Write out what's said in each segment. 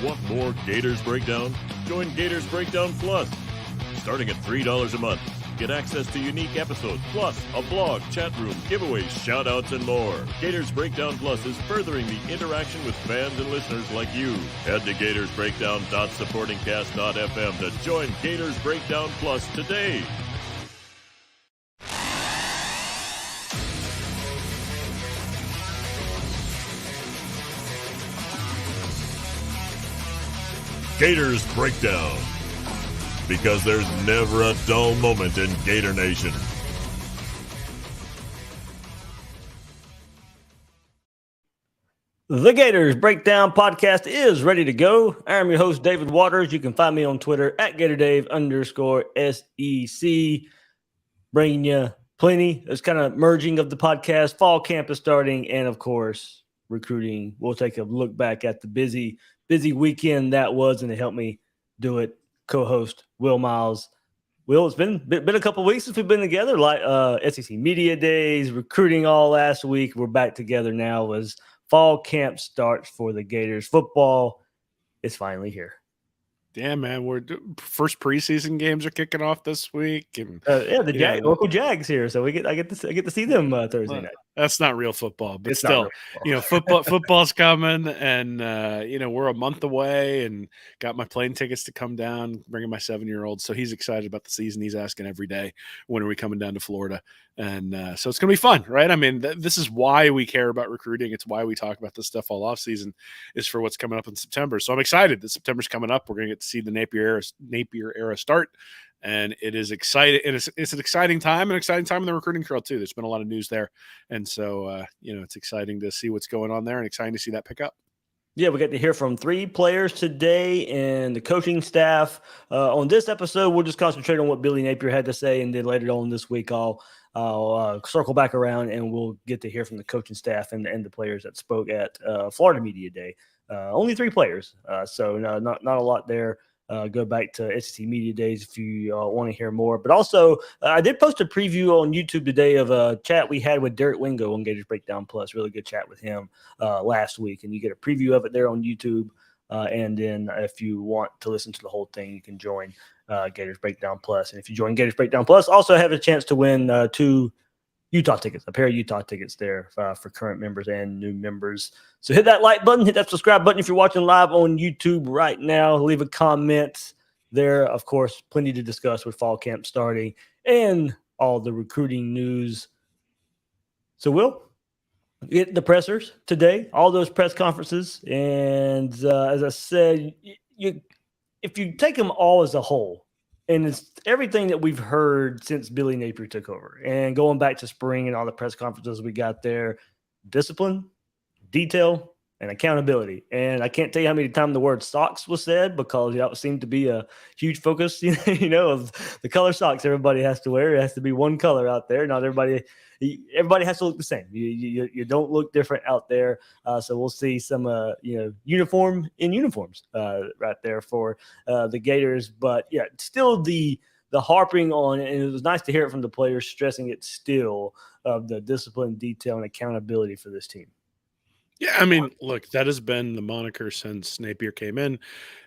Want more Gators Breakdown? Join Gators Breakdown Plus. Starting at $3 a month, get access to unique episodes, plus a blog, chat room, giveaways, shout-outs, and more. Gators Breakdown Plus is furthering the interaction with fans and listeners like you. Head to gatorsbreakdown.supportingcast.fm to join Gators Breakdown Plus today. Gators Breakdown, because there's never a dull moment in Gator Nation. The Gators Breakdown podcast is ready to go. I'm your host, David Waters. You can find me on Twitter at GatorDave_SEC. Bringing you plenty. It's kind of merging of the podcast. Fall camp is starting, and of course, recruiting. We'll take a look back at the busy weekend that was, and to help me do it, co-host Will Miles. Will, it's been a couple of weeks since we've been together, like SEC Media Days, recruiting all last week. We're back together now as fall camp starts for the Gators. Football is finally here. Yeah, man, we're first preseason games are kicking off this week, and local Jags here, so I get to see them Thursday night. That's not real football, but it's still, football's coming, and we're a month away, and got my plane tickets to come down, bringing my 7-year-old, so he's excited about the season. He's asking every day, when are we coming down to Florida? And so it's gonna be fun, right? I mean, this is why we care about recruiting. It's why we talk about this stuff all off season, is for what's coming up in September. So I'm excited that September's coming up. We're gonna get to see the Napier era start. And it is exciting, and it's an exciting time, in the recruiting trail too. There's been a lot of news there, and so it's exciting to see what's going on there, and exciting to see that pick up. Yeah, we got to hear from 3 players today and the coaching staff. On this episode, we'll just concentrate on what Billy Napier had to say, and then later on this week, I'll circle back around and we'll get to hear from the coaching staff and the players that spoke at Florida Media Day. Only 3 players, so not a lot there. Go back to SEC Media Days if you want to hear more. But also, I did post a preview on YouTube today of a chat we had with Derek Wingo on Gators Breakdown Plus. Really good chat with him last week. And you get a preview of it there on YouTube. And then if you want to listen to the whole thing, you can join Gators Breakdown Plus. And if you join Gators Breakdown Plus, also have a chance to win 2 Utah tickets, a pair of Utah tickets there for current members and new members. So hit that like button, hit that subscribe button if you're watching live on YouTube right now. Leave a comment there. Of course, plenty to discuss with fall camp starting and all the recruiting news. So we'll get the pressers today, all those press conferences. And as I said, if you take them all as a whole, and it's everything that we've heard since Billy Napier took over, and going back to spring and all the press conferences we got there, discipline, detail, and accountability. And I can't tell you how many times the word socks was said, because that seemed to be a huge focus, of the color socks everybody has to wear. It has to be one color out there. Not everybody has to look the same. You don't look different out there. So we'll see some uniforms right there for the Gators. But yeah, still the harping on, and it was nice to hear it from the players stressing it still, of the discipline, detail, and accountability for this team. Yeah, I mean, look, that has been the moniker since Napier came in,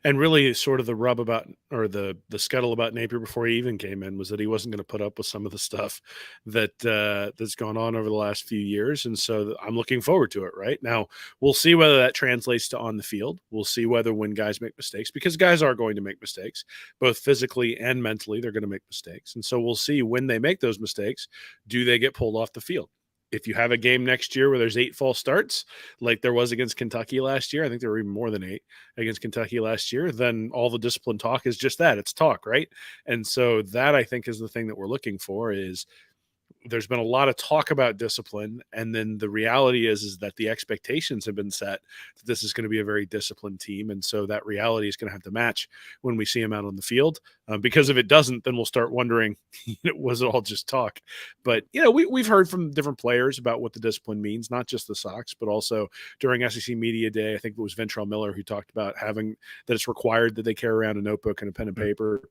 and really sort of the rub about, or the scuttle about Napier before he even came in, was that he wasn't going to put up with some of the stuff that's gone on over the last few years. And so I'm looking forward to it. Right now, we'll see whether that translates to on the field. We'll see whether when guys make mistakes, because guys are going to make mistakes, both physically and mentally, they're going to make mistakes. And so we'll see when they make those mistakes, do they get pulled off the field? If you have a game next year where there's 8 false starts, like there was against Kentucky last year, I think there were even more than 8 against Kentucky last year, then all the discipline talk is just that. It's talk, right? And so that, I think, is the thing that we're looking for. Is there's been a lot of talk about discipline, and then the reality is that the expectations have been set that this is going to be a very disciplined team, and so that reality is going to have to match when we see them out on the field. Because if it doesn't, then we'll start wondering, was it all just talk? But we've heard from different players about what the discipline means, not just the Sox, but also during SEC Media Day. I think it was Ventrell Miller who talked about having that it's required that they carry around a notebook and a pen and paper.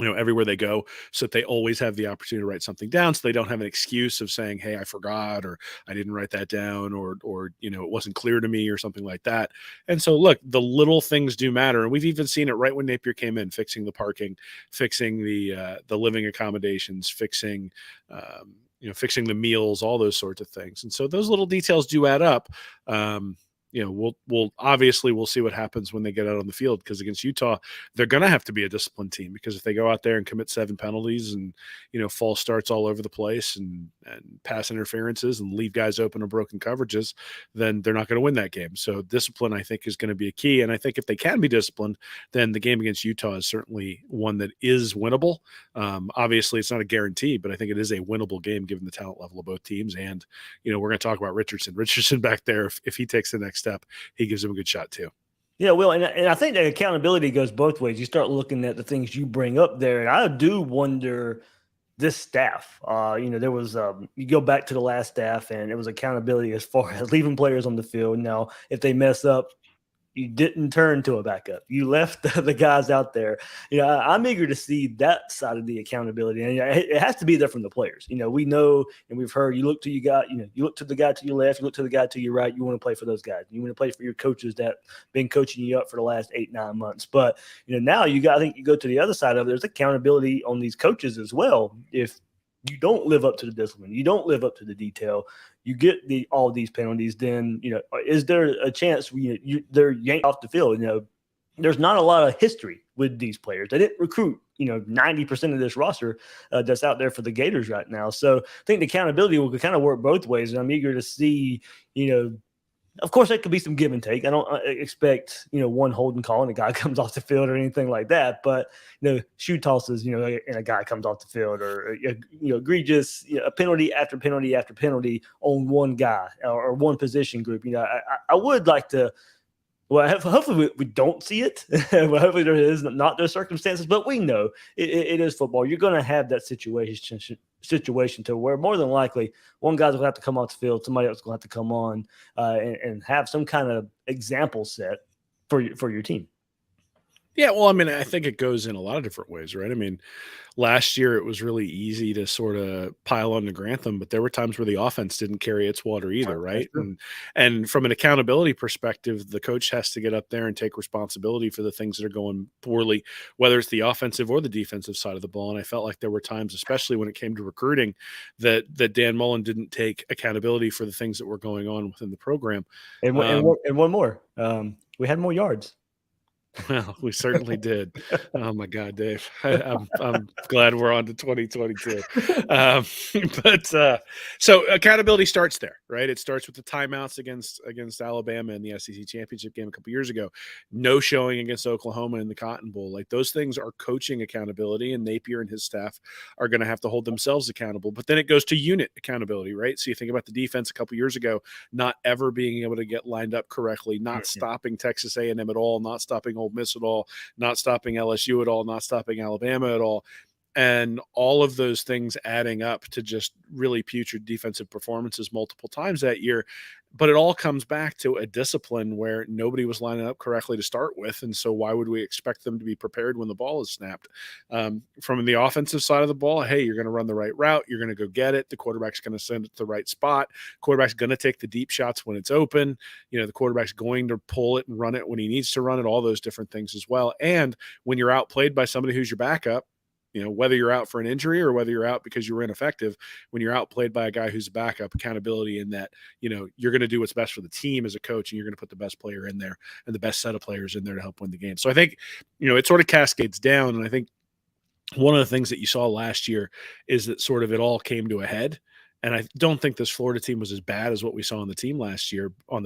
everywhere they go, so that they always have the opportunity to write something down, so they don't have an excuse of saying, hey, I forgot, or I didn't write that down, or it wasn't clear to me, or something like that. And so look, the little things do matter. And we've even seen it right when Napier came in, fixing the parking, fixing the living accommodations, fixing the meals, all those sorts of things. And so those little details do add up. We'll obviously we'll see what happens when they get out on the field, because against Utah, they're going to have to be a disciplined team, because if they go out there and commit 7 penalties and, false starts all over the place and pass interferences and leave guys open or broken coverages, then they're not going to win that game. So discipline, I think, is going to be a key. And I think if they can be disciplined, then the game against Utah is certainly one that is winnable. Obviously it's not a guarantee, but I think it is a winnable game given the talent level of both teams. And, we're going to talk about Richardson back there. If he takes the next step, he gives him a good shot too. Yeah, Will, and I think that accountability goes both ways. You start looking at the things you bring up there, and I do wonder this staff. There was you go back to the last staff, and it was accountability as far as leaving players on the field. Now, if they mess up, you didn't turn to a backup. You left the guys out there. I'm eager to see that side of the accountability, and it has to be there from the players. We know and we've heard. You look to you look to the guy to your left, you look to the guy to your right. You want to play for those guys. You want to play for your coaches that been coaching you up for the last 8-9 months. But now I think you go to the other side of it. There's accountability on these coaches as well. If you don't live up to the discipline, you don't live up to the detail, you get all these penalties, then is there a chance they're yanked off the field? There's not a lot of history with these players. They didn't recruit 90% of this roster that's out there for the Gators right now. So I think the accountability will kind of work both ways, and I'm eager to see of course, there could be some give and take. I don't expect, one holding call and a guy comes off the field or anything like that. But, shoe tosses, and a guy comes off the field, or, egregious, a penalty after penalty after penalty on one guy or one position group. I would like to, well, hopefully we don't see it. Well, hopefully there is not those circumstances, but we know it is football. You're going to have that situation to where more than likely one guy's going to have to come off the field, somebody else is going to have to come on and have some kind of example set for your team. Yeah, well, I think it goes in a lot of different ways, right? Last year it was really easy to sort of pile on to Grantham, but there were times where the offense didn't carry its water either, right? And from an accountability perspective, the coach has to get up there and take responsibility for the things that are going poorly, whether it's the offensive or the defensive side of the ball. And I felt like there were times, especially when it came to recruiting, that Dan Mullen didn't take accountability for the things that were going on within the program. And one more, we had more yards. Well, we certainly did. Oh my God, Dave! I'm glad we're on to 2022. So accountability starts there, right? It starts with the timeouts against Alabama in the SEC championship game a couple years ago. No showing against Oklahoma in the Cotton Bowl. Like, those things are coaching accountability, and Napier and his staff are going to have to hold themselves accountable. But then it goes to unit accountability, right? So you think about the defense a couple years ago, not ever being able to get lined up correctly, not stopping Texas A&M at all, not stopping Ole Miss at all, not stopping LSU at all, not stopping Alabama at all. And all of those things adding up to just really putrid defensive performances multiple times that year. But it all comes back to a discipline where nobody was lining up correctly to start with. And so why would we expect them to be prepared when the ball is snapped? From the offensive side of the ball, hey, you're going to run the right route. You're going to go get it. The quarterback's going to send it to the right spot. Quarterback's going to take the deep shots when it's open. The quarterback's going to pull it and run it when he needs to run it, all those different things as well. And when you're outplayed by somebody who's your backup, whether you're out for an injury or whether you're out because you were ineffective, when you're outplayed by a guy who's a backup, accountability in that, you're going to do what's best for the team as a coach, and you're going to put the best player in there and the best set of players in there to help win the game. So I think, it sort of cascades down. And I think one of the things that you saw last year is that sort of it all came to a head. And I don't think this Florida team was as bad as what we saw on the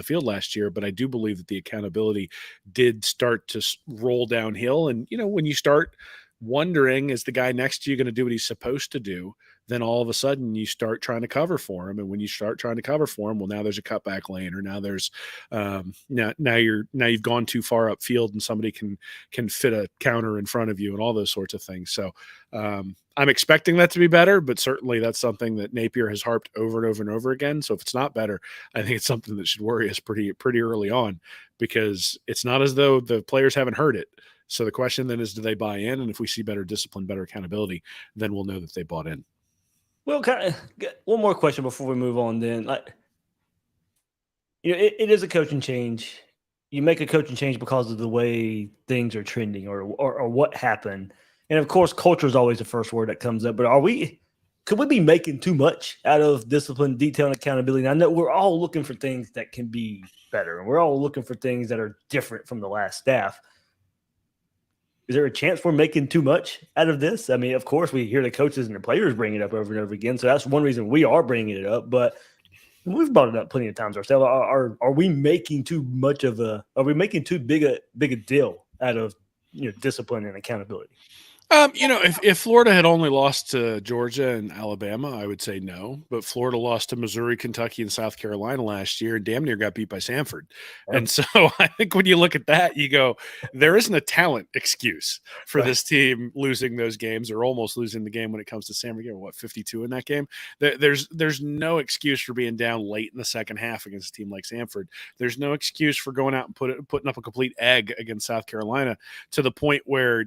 field last year, but I do believe that the accountability did start to roll downhill. And, when you start wondering, is the guy next to you going to do what he's supposed to do, then all of a sudden you start trying to cover for him. And when you start trying to cover for him, well, now there's a cutback lane, or now there's now you've gone too far upfield and somebody can fit a counter in front of you and all those sorts of things. So I'm expecting that to be better, but certainly that's something that Napier has harped over and over and over again. So if it's not better, I think it's something that should worry us pretty early on, because it's not as though the players haven't heard it. So the question then is, do they buy in? And if we see better discipline, better accountability, then we'll know that they bought in. Well, one more question before we move on. Then, it is a coaching change. You make a coaching change because of the way things are trending, or what happened. And of course, culture is always the first word that comes up. But could we be making too much out of discipline, detail, and accountability? And I know we're all looking for things that can be better, and we're all looking for things that are different from the last staff. Is there a chance we're making too much out of this? I mean, of course, we hear the coaches and the players bring it up over and over again. So that's one reason we are bringing it up. But we've brought it up plenty of times ourselves. Are we making too much of are we making too big a deal out of discipline and accountability? If Florida had only lost to Georgia and Alabama, I would say no. But Florida lost to Missouri, Kentucky, and South Carolina last year, and damn near got beat by Samford. Yeah. And so I think when you look at that, you go, there isn't a talent excuse for this team losing those games, or almost losing the game when it comes to Samford. What, 52 in that game? There's no excuse for being down late in the second half against a team like Samford. There's no excuse for going out and putting up a complete egg against South Carolina, to the point where,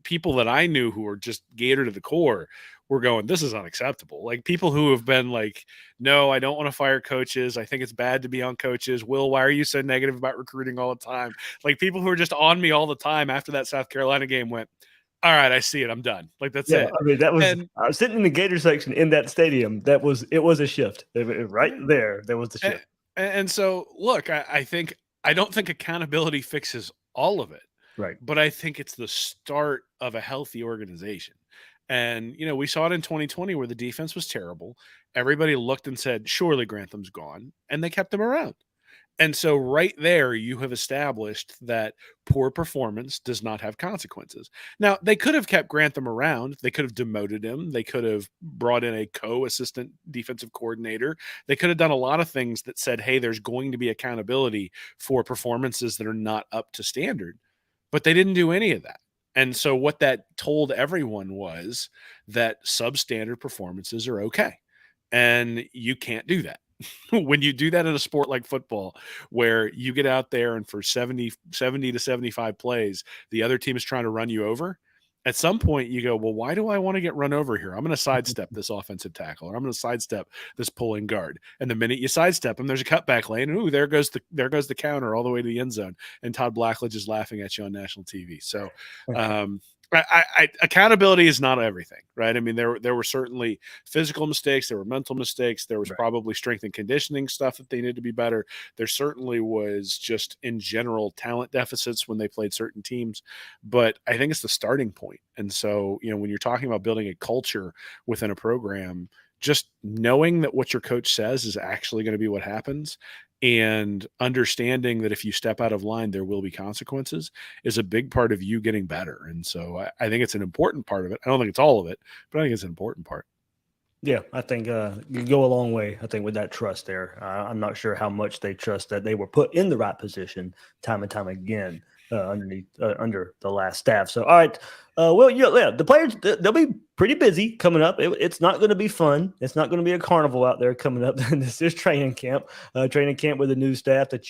people that I knew who were just Gator to the core were going, this is unacceptable. Like, people who have been like, no, I don't want to fire coaches. I think it's bad to be on coaches. Will, why are you so negative about recruiting all the time? Like, people who are just on me all the time after that South Carolina game went, all right, I see it. I'm done. Like, that's it. I mean, that was, I was sitting in the Gator section in that stadium. It was a shift right there. There was the shift. And so, look, I don't think accountability fixes all of it. Right. But I think it's the start of a healthy organization. And, we saw it in 2020 where the defense was terrible. Everybody looked and said, surely Grantham's gone. And they kept him around. And so right there, you have established that poor performance does not have consequences. Now, they could have kept Grantham around. They could have demoted him. They could have brought in a co-assistant defensive coordinator. They could have done a lot of things that said, hey, there's going to be accountability for performances that are not up to standard. But they didn't do any of that. And so what that told everyone was that substandard performances are okay. And you can't do that. When you do that in a sport like football, where you get out there and for 70 to 75 plays, the other team is trying to run you over, at some point you go, well, why do I want to get run over here? I'm going to sidestep this offensive tackle, or I'm going to sidestep this pulling guard. And the minute you sidestep him, there's a cutback lane. And, ooh, there goes the counter all the way to the end zone. And Todd Blackledge is laughing at you on national TV. So accountability is not everything, right? I mean, there were certainly physical mistakes. There were mental mistakes. There was probably strength and conditioning stuff that they needed to be better. There certainly was just in general talent deficits when they played certain teams. But I think it's the starting point. And so, when you're talking about building a culture within a program, just knowing that what your coach says is actually going to be what happens, and understanding that if you step out of line, there will be consequences, is a big part of you getting better. And so I think it's an important part of it. I don't think it's all of it, but I think it's an important part. Yeah, I think you go a long way, I think, with that trust there. I'm not sure how much they trust that they were put in the right position time and time again under the last staff. So, all right. The players, they'll be pretty busy coming up. It's not going to be fun. It's not going to be a carnival out there coming up. This is training camp with a new staff that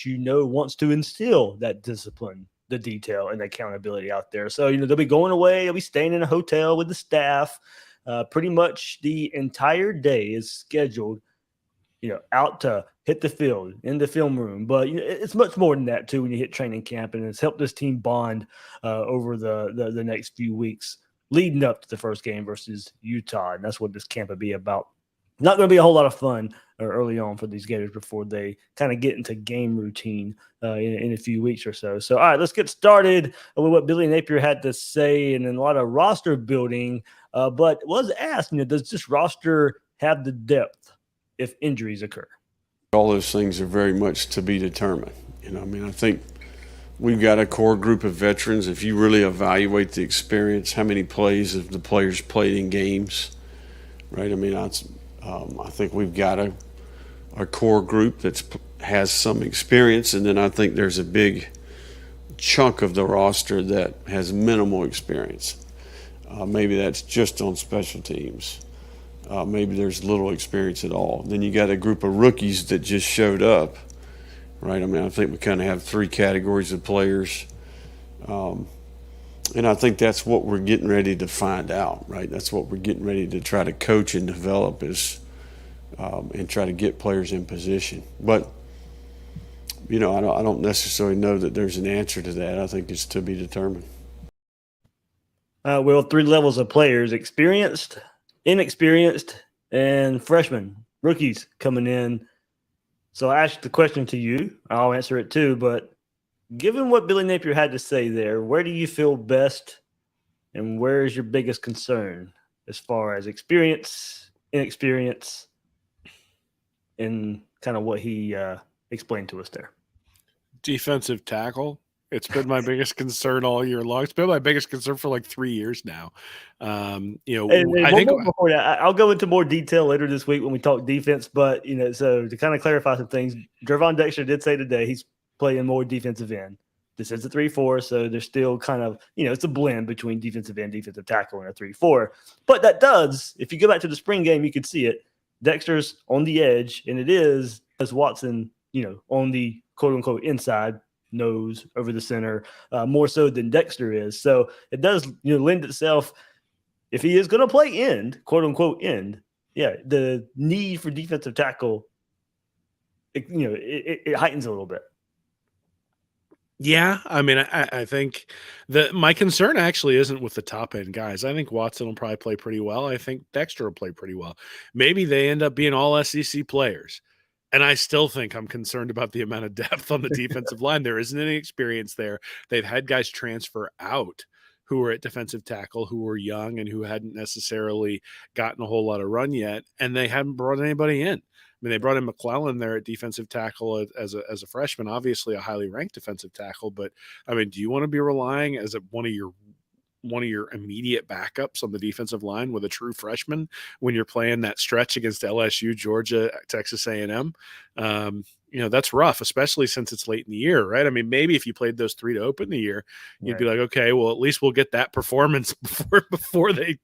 wants to instill that discipline, the detail, and the accountability out there. So, they'll be going away. They'll be staying in a hotel with the staff. Pretty much the entire day is scheduled, out to hit the field, in the film room. But it's much more than that, too, when you hit training camp. And it's helped this team bond over the next few weeks leading up to the first game versus Utah. And that's what this camp will be about. Not going to be a whole lot of fun early on for these Gators before they kind of get into game routine in a few weeks or so. So, all right, let's get started with what Billy Napier had to say, and then a lot of roster building. But was asked, does this roster have the depth if injuries occur? All those things are very much to be determined. I think we've got a core group of veterans. If you really evaluate the experience, how many plays have the players played in games, right? I think we've got a core group that has some experience, and then I think there's a big chunk of the roster that has minimal experience. Maybe that's just on special teams. Maybe there's little experience at all. Then you got a group of rookies that just showed up, right? I think we kind of have three categories of players. And I think that's what we're getting ready to find out, right? That's what we're getting ready to try to coach and develop and try to get players in position. But, I don't necessarily know that there's an answer to that. I think it's to be determined. Well, 3 levels of players: experienced, inexperienced, and freshmen, rookies coming in. So I asked the question to you. I'll answer it too. But given what Billy Napier had to say there, where do you feel best and where is your biggest concern as far as experience, inexperience, and kind of what he explained to us there? Defensive tackle. It's been my biggest concern all year long. It's been my biggest concern for like 3 years now. And I think before that, I'll go into more detail later this week when we talk defense. But so to kind of clarify some things, Gervon Dexter did say today he's playing more defensive end. This is a 3-4, so there's still kind of it's a blend between defensive end, defensive tackle, and a 3-4. But that does, if you go back to the spring game, you can see it. Dexter's on the edge, and it is as Watson, on the quote unquote inside. Nose over the center, more so than Dexter is. So it does lend itself, if he is going to play end, quote unquote end, the need for defensive tackle, it heightens a little bit. Yeah, I mean, I think that my concern actually isn't with the top end guys. I think Watson will probably play pretty well. I think Dexter will play pretty well. Maybe they end up being all SEC players. And I still think I'm concerned about the amount of depth on the defensive line. There isn't any experience there. They've had guys transfer out who were at defensive tackle, who were young and who hadn't necessarily gotten a whole lot of run yet, and they haven't brought anybody in. I mean, they brought in McClellan there at defensive tackle as a freshman, obviously a highly ranked defensive tackle. But, I mean, do you want to be relying as one of your immediate backups on the defensive line with a true freshman when you're playing that stretch against LSU, Georgia, Texas A&M? That's rough, especially since it's late in the year, right? I mean, maybe if you played those 3 to open the year, you'd be like, okay, well, at least we'll get that performance before they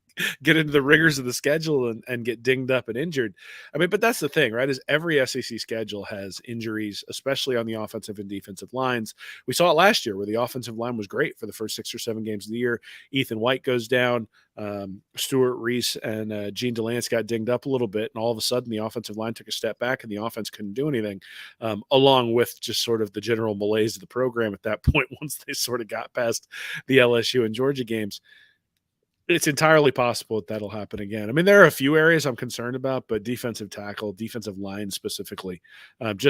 get into the rigors of the schedule and get dinged up and injured. I mean, but that's the thing, right? Is every SEC schedule has injuries, especially on the offensive and defensive lines. We saw it last year where the offensive line was great for the first 6 or 7 games of the year. Ethan White goes down. Stuart Reese and Gene Delance got dinged up a little bit, and all of a sudden the offensive line took a step back and the offense couldn't do anything, along with just sort of the general malaise of the program at that point once they sort of got past the LSU and Georgia games. It's entirely possible that that'll happen again. I mean, there are a few areas I'm concerned about, but defensive tackle, defensive line specifically, and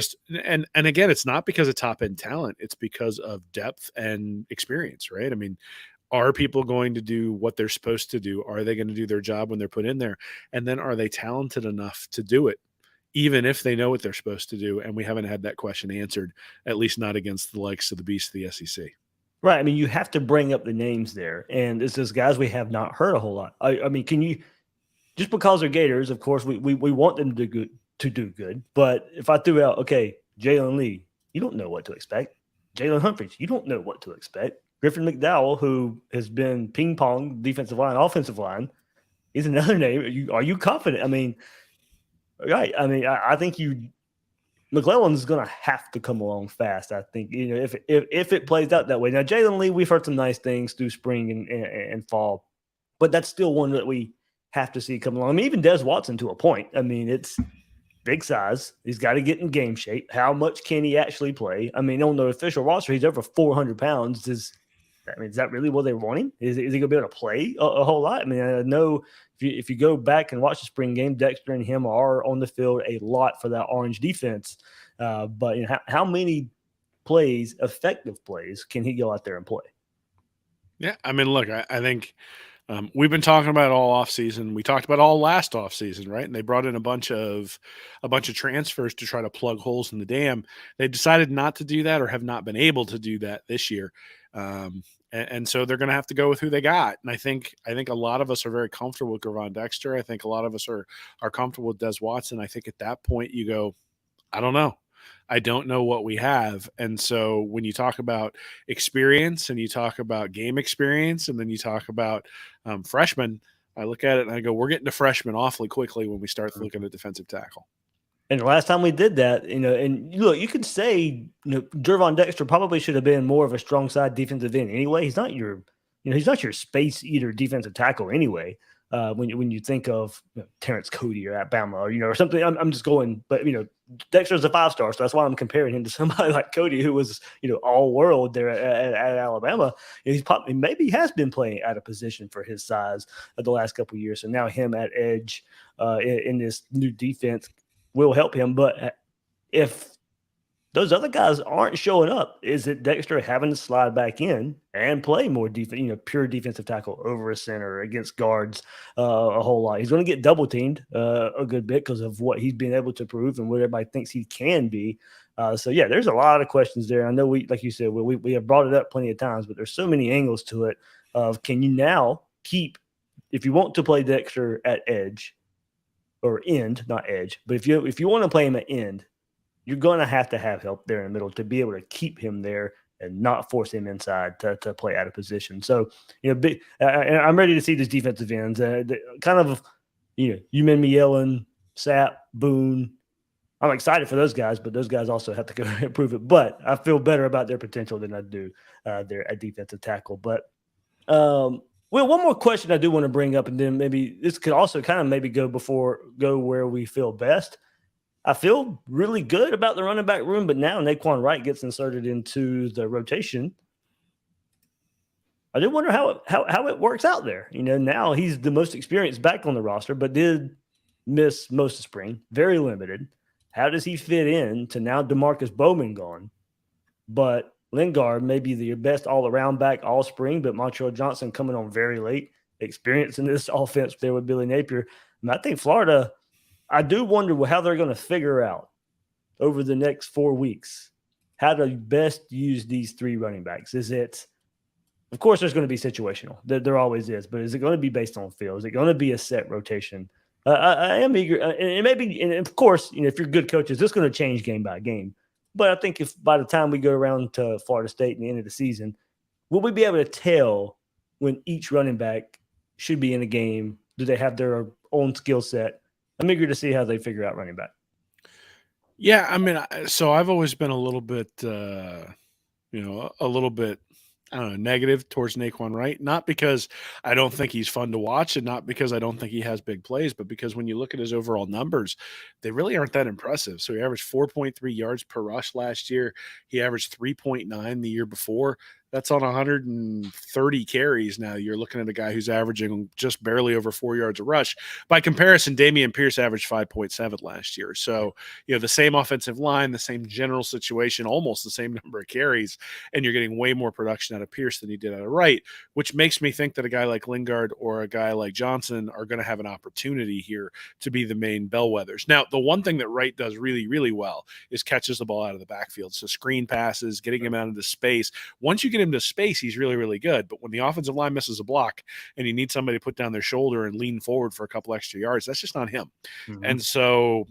again, it's not because of top end talent. It's because of depth and experience, right? I mean, are people going to do what they're supposed to do? Are they going to do their job when they're put in there? And then are they talented enough to do it, even if they know what they're supposed to do? And we haven't had that question answered, at least not against the likes of the beast of the SEC. Right. I mean, you have to bring up the names there. And it's just guys we have not heard a whole lot. I mean, can you, just because they're Gators, of course, we want them to do good. But if I threw out, okay, Jalen Lee, you don't know what to expect. Jalen Humphreys, you don't know what to expect. Griffin McDowell, who has been ping pong defensive line, offensive line, is another name. Are you confident? I mean, right. I mean, I think McClellan's going to have to come along fast. I think, if it plays out that way. Now, Jalen Lee, we've heard some nice things through spring and fall, but that's still one that we have to see come along. I mean, even Des Watson to a point. I mean, it's big size. He's got to get in game shape. How much can he actually play? I mean, on the official roster, he's over 400 pounds. Is that really what they want him? Is he going to be able to play a whole lot? I mean, I know if you go back and watch the spring game, Dexter and him are on the field a lot for that Orange defense. But how many plays, effective plays, can he go out there and play? Yeah, I mean, look, I think we've been talking about it all offseason. We talked about all last offseason, right? And they brought in a bunch of transfers to try to plug holes in the dam. They decided not to do that or have not been able to do that this year. And so they're going to have to go with who they got. And I think a lot of us are very comfortable with Gervon Dexter. I think a lot of us are comfortable with Des Watson. I think at that point you go, I don't know. I don't know what we have. And so when you talk about experience and you talk about game experience and then you talk about freshmen, I look at it and I go, we're getting to freshmen awfully quickly when we start looking at defensive tackle. And the last time we did that, and look, you could say, Jervon Dexter probably should have been more of a strong side defensive end anyway. He's not your space eater defensive tackle anyway. When you think of Terrence Cody or Alabama or something, I'm just going, but Dexter's a 5-star, so that's why I'm comparing him to somebody like Cody, who was all world there at Alabama. Maybe he has been playing out of position for his size the last couple of years, so now him at edge in this new defense will help him. But if those other guys aren't showing up, is it Dexter having to slide back in and play more defense, pure defensive tackle over a center against guards a whole lot? He's going to get double teamed a good bit because of what he's been able to prove and what everybody thinks he can be. So yeah, there's a lot of questions there. I know like you said, we have brought it up plenty of times, but there's so many angles to it of, can you now keep, if you want to play Dexter at edge or end, not edge, but if you want to play him at end, you're going to have help there in the middle to be able to keep him there and not force him inside to play out of position. So, I'm ready to see these defensive ends. Kind of, you made me yelling, Sapp, Boone. I'm excited for those guys, but those guys also have to go improve it. But I feel better about their potential than I do there at defensive tackle. But, one more question I do want to bring up, and then maybe this could also kind of maybe go where we feel best. I feel really good about the running back room, but now Naquan Wright gets inserted into the rotation. I do wonder how it works out there. Now he's the most experienced back on the roster, but did miss most of spring, very limited. How does he fit in to now DeMarcus Bowman gone? But Lingard may be the best all-around back all spring, but Montreal Johnson coming on very late, experiencing this offense there with Billy Napier. And I think Florida, I do wonder how they're going to figure out over the next 4 weeks how to best use these three running backs. Is it, of course, there's going to be situational. There always is, but is it going to be based on field? Is it going to be a set rotation? I am eager, and maybe, and of course, if you're good coaches, it's going to change game by game. But I think if by the time we go around to Florida State and the end of the season, will we be able to tell when each running back should be in a game? Do they have their own skill set? I'm eager to see how they figure out running back. Yeah, I mean, so I've always been a little bit, I don't know, negative towards Naquan Wright, not because I don't think he's fun to watch and not because I don't think he has big plays, but because when you look at his overall numbers, they really aren't that impressive. So he averaged 4.3 yards per rush last year. He averaged 3.9 the year before. That's on 130 carries. Now you're looking at a guy who's averaging just barely over 4 yards a rush. By comparison, Dameon Pierce averaged 5.7 last year. So, the same offensive line, the same general situation, almost the same number of carries, and you're getting way more production out of Pierce than you did out of Wright, which makes me think that a guy like Lingard or a guy like Johnson are going to have an opportunity here to be the main bellwethers. Now, the one thing that Wright does really, really well is catches the ball out of the backfield. So screen passes, getting him out into space. Once you get him to space, he's really, really good. But when the offensive line misses a block and you need somebody to put down their shoulder and lean forward for a couple extra yards, that's just not him. Mm-hmm. And so,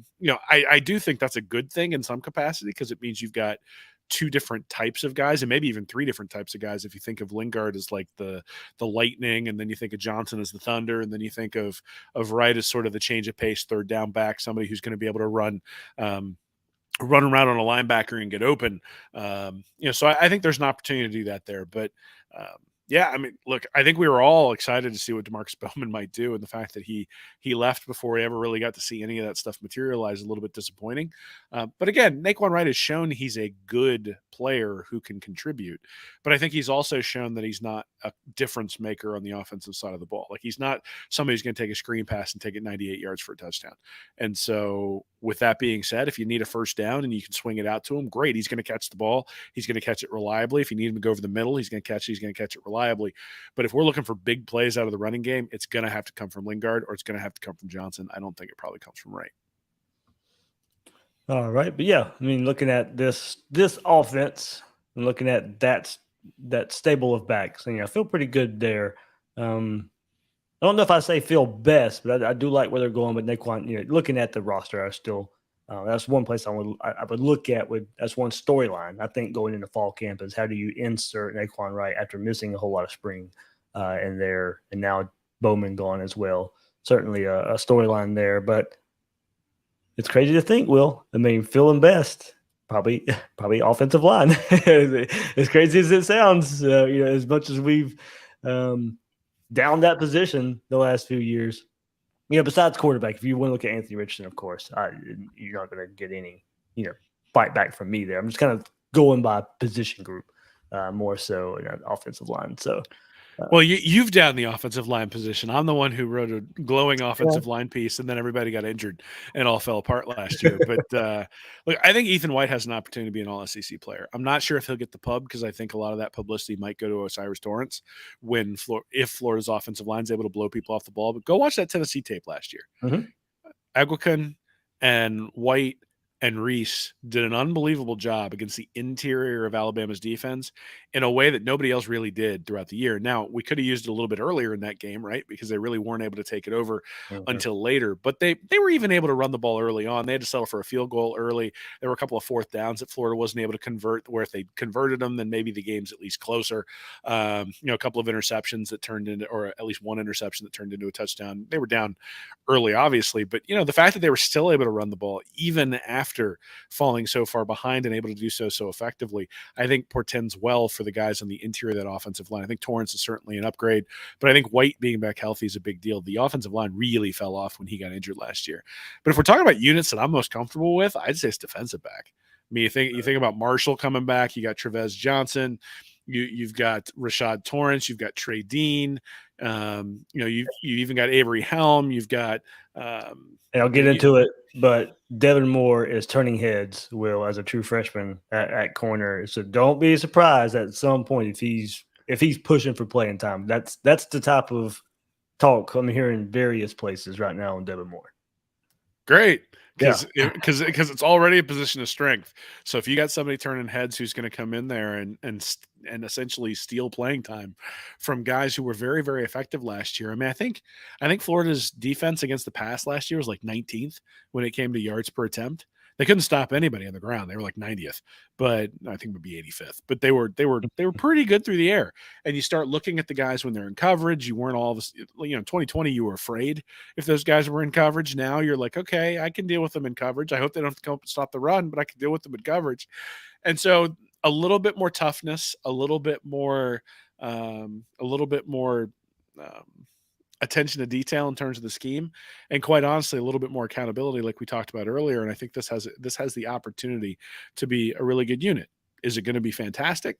I do think that's a good thing in some capacity because it means you've got two different types of guys and maybe even three different types of guys. If you think of Lingard as like the lightning, and then you think of Johnson as the thunder, and then you think of Wright as sort of the change of pace, third down back, somebody who's going to be able to run around on a linebacker and get open. So I think there's an opportunity to do that there. But yeah, I mean, look, I think we were all excited to see what DeMarcus Bowman might do, and the fact that he left before we ever really got to see any of that stuff materialize is a little bit disappointing. But again, Naquan Wright has shown he's a good player who can contribute, but I think he's also shown that he's not a difference maker on the offensive side of the ball. Like, he's not somebody who's going to take a screen pass and take it 98 yards for a touchdown. And so with that being said, if you need a first down and you can swing it out to him, great. He's going to catch the ball. He's going to catch it reliably. If you need him to go over the middle, he's going to catch it reliably. But if we're looking for big plays out of the running game, it's going to have to come from Lingard or it's going to have to come from Johnson. I don't think it probably comes from Wright. All right. But yeah, I mean, looking at this offense and looking at that stable of backs, and I feel pretty good there. I don't know if I say feel best, but I do like where they're going with Naquan. Looking at the roster, I still that's one place I would look at. That's one storyline I think going into fall camp is how do you insert Naquan Wright after missing a whole lot of spring in there, and now Bowman gone as well. Certainly a storyline there, but It's crazy to think, Will. I mean, feeling best, probably offensive line. As crazy as it sounds, as much as we've downed that position the last few years. Besides quarterback, if you want to look at Anthony Richardson, of course, you're not going to get any, fight back from me there. I'm just kind of going by position group more so in offensive line. So. Well, you've down the offensive line position. I'm the one who wrote a glowing offensive line piece, and then everybody got injured and all fell apart last year. But look, I think Ethan White has an opportunity to be an All-SEC player. I'm not sure if he'll get the pub because I think a lot of that publicity might go to Osiris Torrance if Florida's offensive line is able to blow people off the ball. But go watch that Tennessee tape last year. Mm-hmm. Aguacan and White and Reese did an unbelievable job against the interior of Alabama's defense in a way that nobody else really did throughout the year. Now, we could have used it a little bit earlier in that game, right? Because they really weren't able to take it over until later. But they were even able to run the ball early on. They had to settle for a field goal early. There were a couple of fourth downs that Florida wasn't able to convert, where if they converted them, then maybe the game's at least closer. A couple of interceptions that turned into, or at least one interception that turned into a touchdown. They were down early, obviously. But, the fact that they were still able to run the ball, even after falling so far behind and able to do so effectively, I think portends well for the guys on the interior of that offensive line. I think Torrance is certainly an upgrade, but I think White being back healthy is a big deal. The offensive line really fell off when he got injured last year. But if we're talking about units that I'm most comfortable with, I'd say it's defensive back. I mean, you think about Marshall coming back, you got Trevez Johnson, you've got Rashad Torrance, you've got Trey Dean, you even got Avery Helm, you've got and I'll get into it, but Devin Moore is turning heads, Will, as a true freshman at corner. So don't be surprised at some point if he's pushing for playing time. That's the type of talk I'm hearing various places right now on Devin Moore. Great. Because it's already a position of strength. So if you got somebody turning heads who's going to come in there and essentially steal playing time from guys who were very, very effective last year. I mean, I think Florida's defense against the pass last year was like 19th when it came to yards per attempt. They couldn't stop anybody on the ground. They were like 90th, but I think it would be 85th. But they were pretty good through the air. And you start looking at the guys when they're in coverage. You weren't all of us, 2020, you were afraid if those guys were in coverage. Now you're like, okay, I can deal with them in coverage. I hope they don't have to come up and stop the run, but I can deal with them in coverage. And so a little bit more toughness, a little bit more attention to detail in terms of the scheme, and quite honestly, a little bit more accountability, like we talked about earlier. And I think this has the opportunity to be a really good unit. Is it going to be fantastic?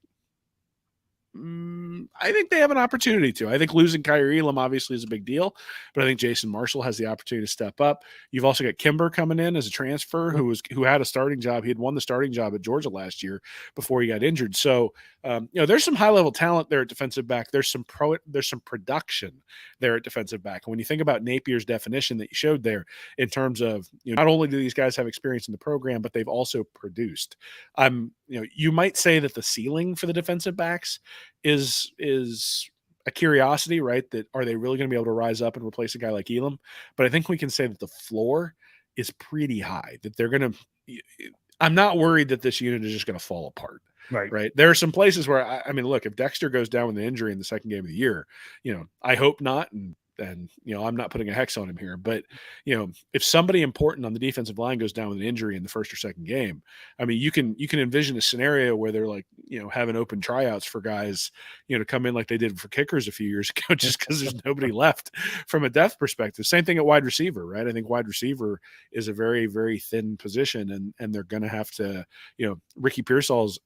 I think they have an opportunity to. I think losing Kyrie Elam obviously is a big deal, but I think Jason Marshall has the opportunity to step up. You've also got Kimber coming in as a transfer who had a starting job. He had won the starting job at Georgia last year before he got injured. So there's some high level talent there at defensive back. There's some production there at defensive back. And when you think about Napier's definition that you showed there, in terms of not only do these guys have experience in the program, but they've also produced. You might say that the ceiling for the defensive backs is a curiosity, right? That are they really going to be able to rise up and replace a guy like Elam? But I think we can say that the floor is pretty high, that they're going to – I'm not worried that this unit is just going to fall apart. Right. There are some places where, I mean, look, if Dexter goes down with an injury in the second game of the year, I hope not. And I'm not putting a hex on him here, but if somebody important on the defensive line goes down with an injury in the first or second game, I mean, you can envision a scenario where they're like, having open tryouts for guys, to come in like they did for kickers a few years ago, just because there's nobody left from a depth perspective. Same thing at wide receiver, right? I think wide receiver is a very, very thin position, and they're going to have to, Ricky Pearsall's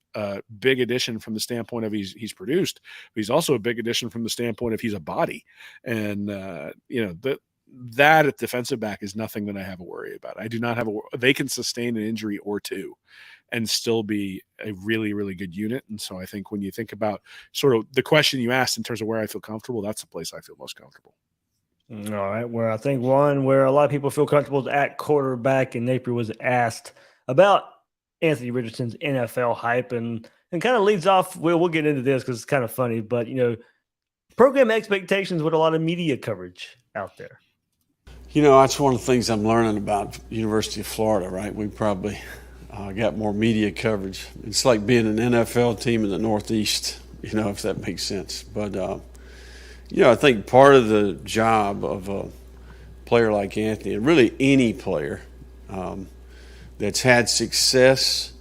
big addition from the standpoint of he's produced, but he's also a big addition from the standpoint of he's a body. And, that at defensive back is nothing that I have a worry about. I do not have they can sustain an injury or two and still be a really, really good unit. And so I think when you think about sort of the question you asked in terms of where I feel comfortable, that's the place I feel most comfortable. All right. Where I think where a lot of people feel comfortable is at quarterback, and Napier was asked about Anthony Richardson's NFL hype and kind of leads off. We'll get into this because it's kind of funny, but program expectations with a lot of media coverage out there. That's one of the things I'm learning about University of Florida, right? We probably got more media coverage. It's like being an NFL team in the Northeast, if that makes sense. But, I think part of the job of a player like Anthony, and really any player, that's had success,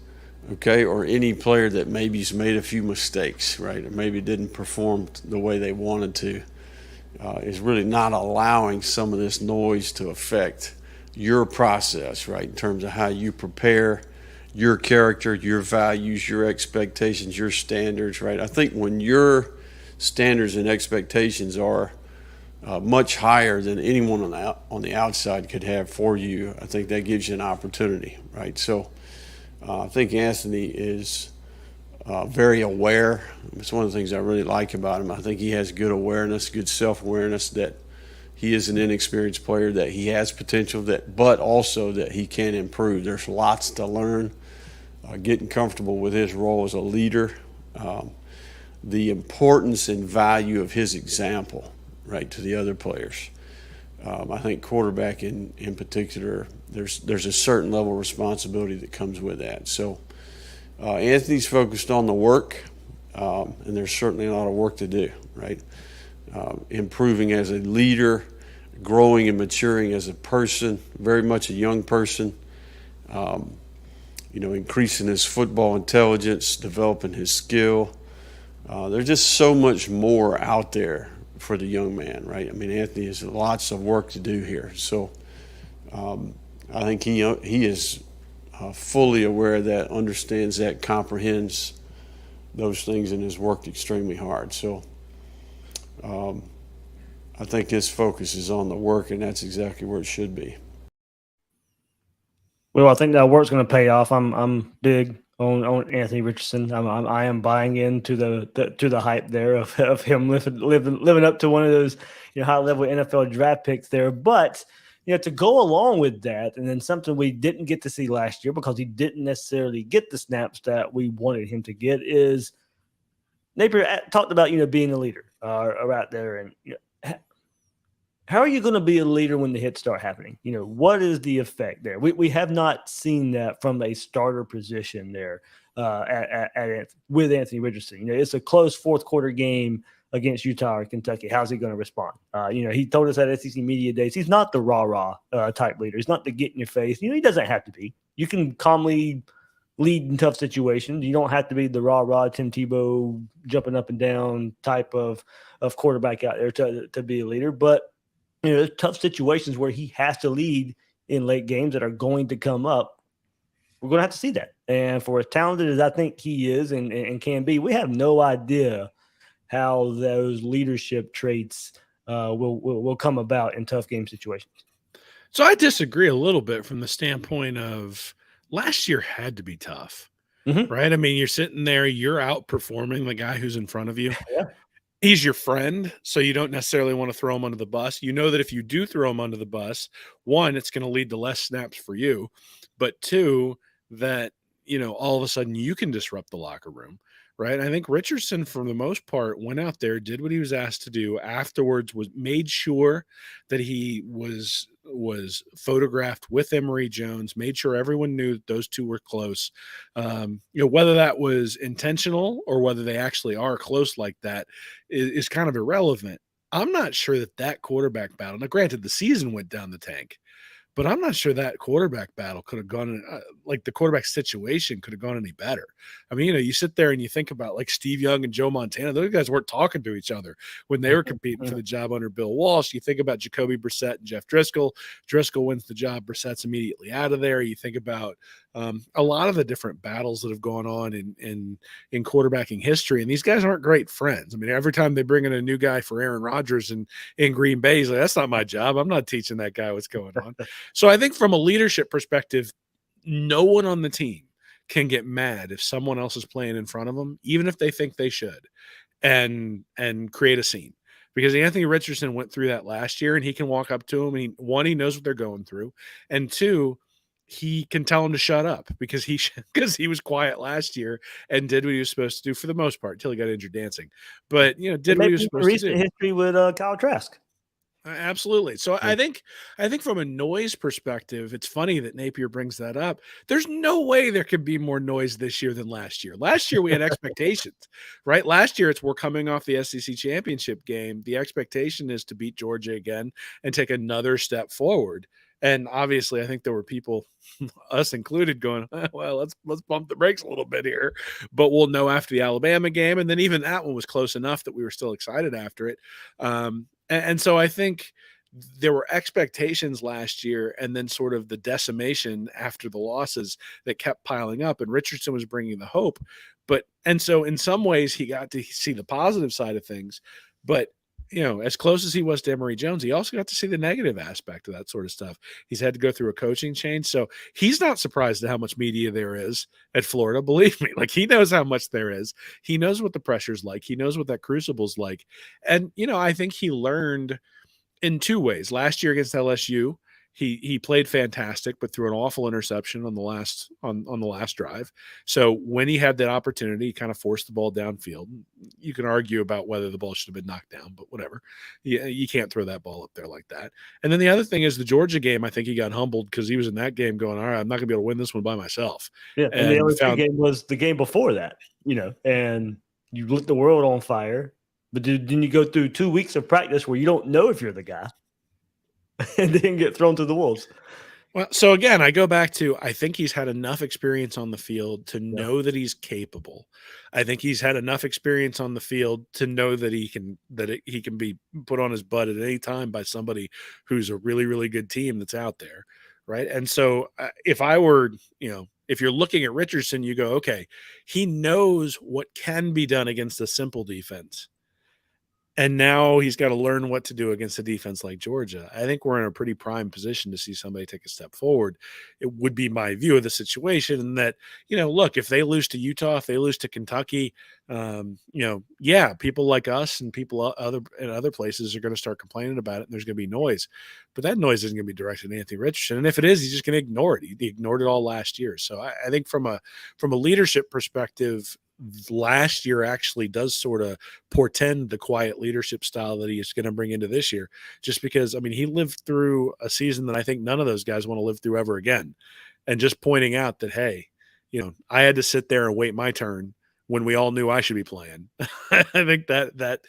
okay, or any player that maybe's made a few mistakes, right, or maybe didn't perform the way they wanted to, is really not allowing some of this noise to affect your process, right, in terms of how you prepare, your character, your values, your expectations, your standards, right? I think when your standards and expectations are much higher than anyone on the outside could have for you, I think that gives you an opportunity, right? So I think Anthony is very aware. It's one of the things I really like about him. I think he has good awareness, good self-awareness that he is an inexperienced player, that he has potential, but also that he can improve. There's lots to learn. Getting comfortable with his role as a leader, the importance and value of his example, right, to the other players. I think quarterback in particular, there's a certain level of responsibility that comes with that. So Anthony's focused on the work, and there's certainly a lot of work to do, right? Improving as a leader, growing and maturing as a person, very much a young person, increasing his football intelligence, developing his skill. There's just so much more out there for the young man, right? I mean, Anthony has lots of work to do here. So I think he is fully aware of that, understands that, comprehends those things, and has worked extremely hard. So I think his focus is on the work, and that's exactly where it should be. Well, I think that work's going to pay off. I'm big on Anthony Richardson. I am buying into the hype there of him living up to one of those high level NFL draft picks there. But to go along with that, and then something we didn't get to see last year because he didn't necessarily get the snaps that we wanted him to get, is Napier talked about being a leader right there, and how are you going to be a leader when the hits start happening? What is the effect there? We have not seen that from a starter position there with Anthony Richardson. It's a close fourth quarter game against Utah or Kentucky. How's he going to respond? He told us at SEC Media Days he's not the rah-rah type leader. He's not the get in your face. He doesn't have to be. You can calmly lead in tough situations. You don't have to be the rah-rah Tim Tebow jumping up and down type of quarterback out there to be a leader. But there's tough situations where he has to lead in late games that are going to come up. We're going to have to see that. And for as talented as I think he is and can be, we have no idea how those leadership traits will come about in tough game situations. So I disagree a little bit from the standpoint of last year had to be tough, right? I mean, you're sitting there, you're outperforming the guy who's in front of you. Yeah. He's your friend, so you don't necessarily want to throw him under the bus. You know that if you do throw him under the bus, one, it's going to lead to less snaps for you, but two, that, all of a sudden you can disrupt the locker room, right? I think Richardson, for the most part, went out there, did what he was asked to do. Afterwards, made sure that he was photographed with Emory Jones, made sure everyone knew that those two were close. Whether that was intentional or whether they actually are close like that is kind of irrelevant. I'm not sure that quarterback battle, now granted the season went down the tank, but I'm not sure that quarterback battle could have gone the quarterback situation could have gone any better. I mean, you sit there and you think about like Steve Young and Joe Montana. Those guys weren't talking to each other when they were competing for the job under Bill Walsh. You think about Jacoby Brissett and Jeff Driscoll. Driscoll wins the job. Brissett's immediately out of there. You think about a lot of the different battles that have gone on in quarterbacking history, and these guys aren't great friends. I mean, every time they bring in a new guy for Aaron Rodgers in Green Bay, he's like, that's not my job. I'm not teaching that guy what's going on. So I think from a leadership perspective, no one on the team can get mad if someone else is playing in front of them, even if they think they should, and create a scene. Because Anthony Richardson went through that last year, and he can walk up to him, and he knows what they're going through, and two, he can tell him to shut up because he was quiet last year and did what he was supposed to do for the most part until he got injured dancing. But did what he was supposed to do. Recent history with Kyle Trask. Absolutely. So I think from a noise perspective, it's funny that Napier brings that up. There's no way there could be more noise this year than last year. Last year we had expectations, right? Last year we're coming off the SEC championship game. The expectation is to beat Georgia again and take another step forward. And obviously, I think there were people, us included, going, well, let's bump the brakes a little bit here. But we'll know after the Alabama game. And then even that one was close enough that we were still excited after it. And so I think there were expectations last year and then sort of the decimation after the losses that kept piling up. And Richardson was bringing the hope. And so in some ways he got to see the positive side of things, but as close as he was to Emory Jones, he also got to see the negative aspect of that sort of stuff. He's had to go through a coaching change. So he's not surprised at how much media there is at Florida. Believe me, like he knows how much there is. He knows what the pressure's like. He knows what that crucible's like. And, I think he learned in two ways. Last year against LSU, he played fantastic, but threw an awful interception on the last drive. So when he had that opportunity, he kind of forced the ball downfield. You can argue about whether the ball should have been knocked down, but whatever. You can't throw that ball up there like that. And then the other thing is the Georgia game. I think he got humbled because he was in that game going, all right, I'm not going to be able to win this one by myself. Yeah, and the LSU game was the game before that, and you lit the world on fire. But then you go through 2 weeks of practice where you don't know if you're the guy. And then get thrown to the wolves. Well, so again, I go back to I think he's had enough experience on the field to know that he's capable. I think he's had enough experience on the field to know that he can be put on his butt at any time by somebody who's a really, really good team that's out there, right? And so if I were, if you're looking at Richardson, you go, okay, he knows what can be done against a simple defense. And now he's got to learn what to do against a defense like Georgia. I think we're in a pretty prime position to see somebody take a step forward. It would be my view of the situation. And that, look, if they lose to Utah, if they lose to Kentucky, people like us and people in other places are going to start complaining about it, and there's going to be noise. But that noise isn't going to be directed at Anthony Richardson. And if it is, he's just going to ignore it. He ignored it all last year. So I think from a leadership perspective, last year actually does sort of portend the quiet leadership style that he is going to bring into this year, just because, he lived through a season that I think none of those guys want to live through ever again. And just pointing out that, hey, I had to sit there and wait my turn when we all knew I should be playing. I think that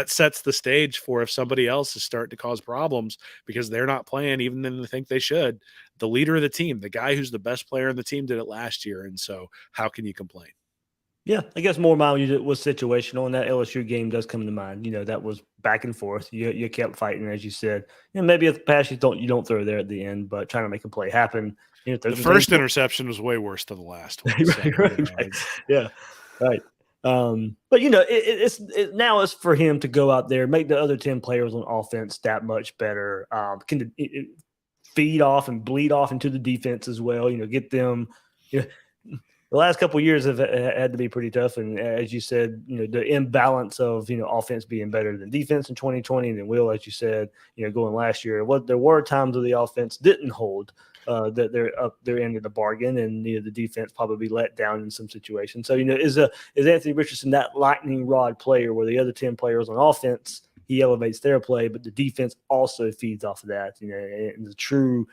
sets the stage for if somebody else is starting to cause problems because they're not playing even than they think they should. The leader of the team, the guy who's the best player in the team, did it last year. And so how can you complain? Yeah, I guess more mind was situational, and that LSU game does come to mind. That was back and forth. You kept fighting, as you said. Maybe at the pass you don't throw there at the end, but trying to make a play happen. The first interception was way worse than the last one. right. Yeah, right. But now it's for him to go out there, make the other 10 players on offense that much better. Can feed off and bleed off into the defense as well. Get them. The last couple of years have had to be pretty tough, and as you said, the imbalance of offense being better than defense in 2020, and then Will, as you said, going last year, there were times where the offense didn't hold that they're up their end of the bargain, and the defense probably let down in some situations. So is Anthony Richardson that lightning rod player where the other 10 players on offense, he elevates their play, but the defense also feeds off of that. And the true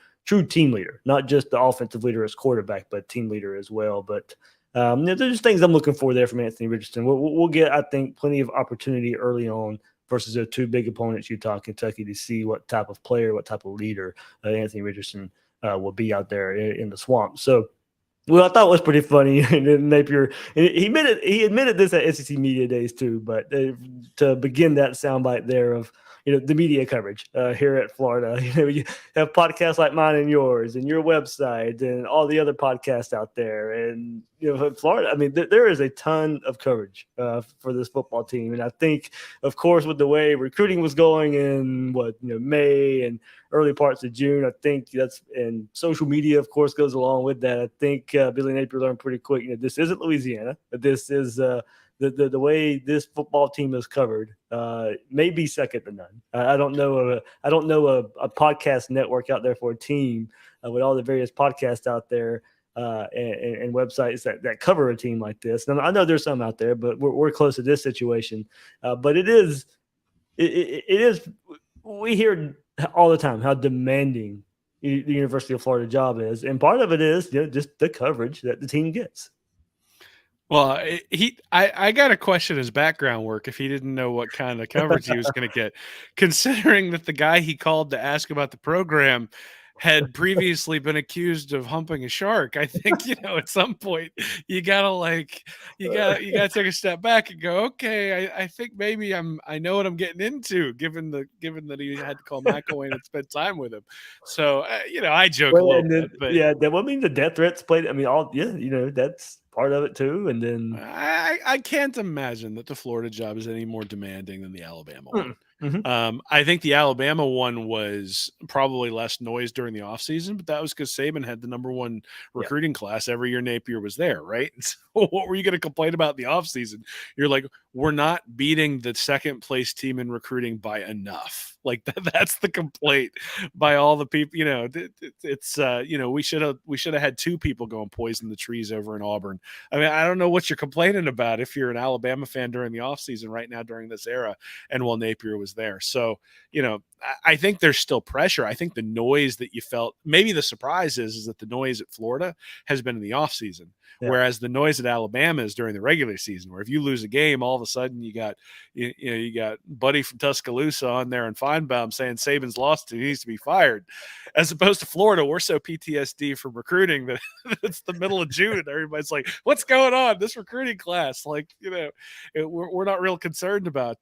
team leader, not just the offensive leader as quarterback, but team leader as well. But there's just things I'm looking for there from Anthony Richardson. We'll get, I think, plenty of opportunity early on versus their two big opponents, Utah and Kentucky, to see what type of player, what type of leader Anthony Richardson will be out there in the swamp. So, well, I thought it was pretty funny. And then Napier, he admitted this at SEC Media Days too, but to begin that soundbite there of, the media coverage here at Florida. You have podcasts like mine and yours and your website and all the other podcasts out there. And, Florida, there is a ton of coverage for this football team. And I think, of course, with the way recruiting was going in May and early parts of June, I think and social media, of course, goes along with that. I think Billy Napier learned pretty quick, this isn't Louisiana, but this is the way this football team is covered may be second to none. I don't know a podcast network out there for a team with all the various podcasts out there and websites that cover a team like this. And I know there's some out there, but we're close to this situation. But it is we hear all the time how demanding the University of Florida job is, and part of it is just the coverage that the team gets. Well, I got to question his background work if he didn't know what kind of coverage he was going to get, considering that the guy he called to ask about the program had previously been accused of humping a shark. I think, at some point you gotta take a step back and go, okay, I think maybe I know what I'm getting into, given that he had to call McElwain and spend time with him. So I joke a little bit, but that would mean the death threats played. I mean, that's part of it too. And then I can't imagine that the Florida job is any more demanding than the Alabama one. Mm-hmm. I think the Alabama one was probably less noise during the offseason, but that was because Saban had the #1 recruiting class every year Napier was there, right? So what were you going to complain about in the offseason? You're like, we're not beating the second place team in recruiting by enough. Like that's the complaint by all the people. It's we should have had 2 people go and poison the trees over in Auburn. I mean, I don't know what you're complaining about if you're an Alabama fan during the offseason right now during this era, and while Napier was there. So, I think there's still pressure. I think the noise that you felt, maybe the surprise is that the noise at Florida has been in the offseason, whereas the noise at Alabama is during the regular season, where if you lose a game, all of a sudden you got Buddy from Tuscaloosa on there and Feinbaum saying Saban's lost and he needs to be fired. As opposed to Florida, we're so PTSD from recruiting that it's the middle of June and everybody's like, what's going on? This recruiting class, we're not real concerned about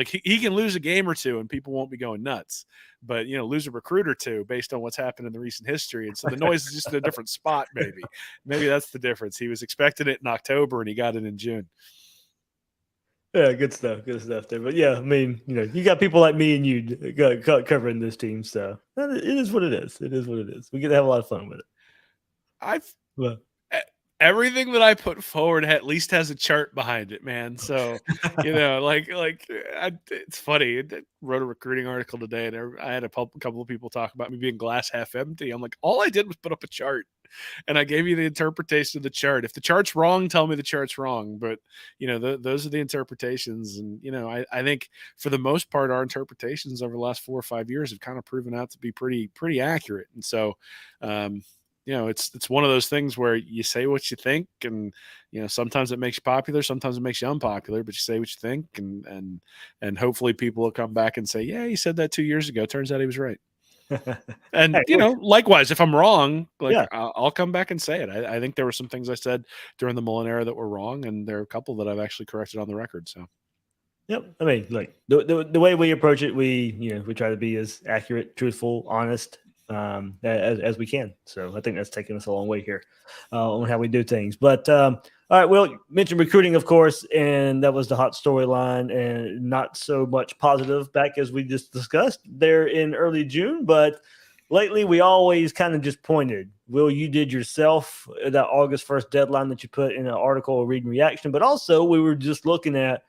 he can lose a game or 2 and people won't be going nuts, but lose a recruit or 2 based on what's happened in the recent history. And so the noise is just in a different spot. Maybe that's the difference. He was expecting it in October and he got it in June. Yeah, good stuff there. But yeah, I mean, you got people like me and you covering this team, so it is what it is. It is what it is. We get to have a lot of fun with it. Everything that I put forward at least has a chart behind it, man. So, it's funny. I wrote a recruiting article today, and I had a couple of people talk about me being glass half empty. I'm like, all I did was put up a chart, and I gave you the interpretation of the chart. If the chart's wrong, tell me the chart's wrong. But those are the interpretations, and I think for the most part, our interpretations over the last 4 or 5 years have kind of proven out to be pretty accurate. And so, it's one of those things where you say what you think, and sometimes it makes you popular, sometimes it makes you unpopular, but you say what you think, and hopefully people will come back and say, yeah, he said that 2 years ago. Turns out he was right. And likewise, if I'm wrong, I'll come back and say it. I think there were some things I said during the Mullen era that were wrong, and there are a couple that I've actually corrected on the record. So. Yep. I mean, the way we approach it, we try to be as accurate, truthful, honest as we can. So I think that's taken us a long way here on how we do things. But all right, well, you mentioned recruiting, of course, and that was the hot storyline, and not so much positive back as we just discussed there in early June. But lately, we always kind of just pointed. Will, you did yourself that August 1st deadline that you put in an article or reading reaction, but also we were just looking at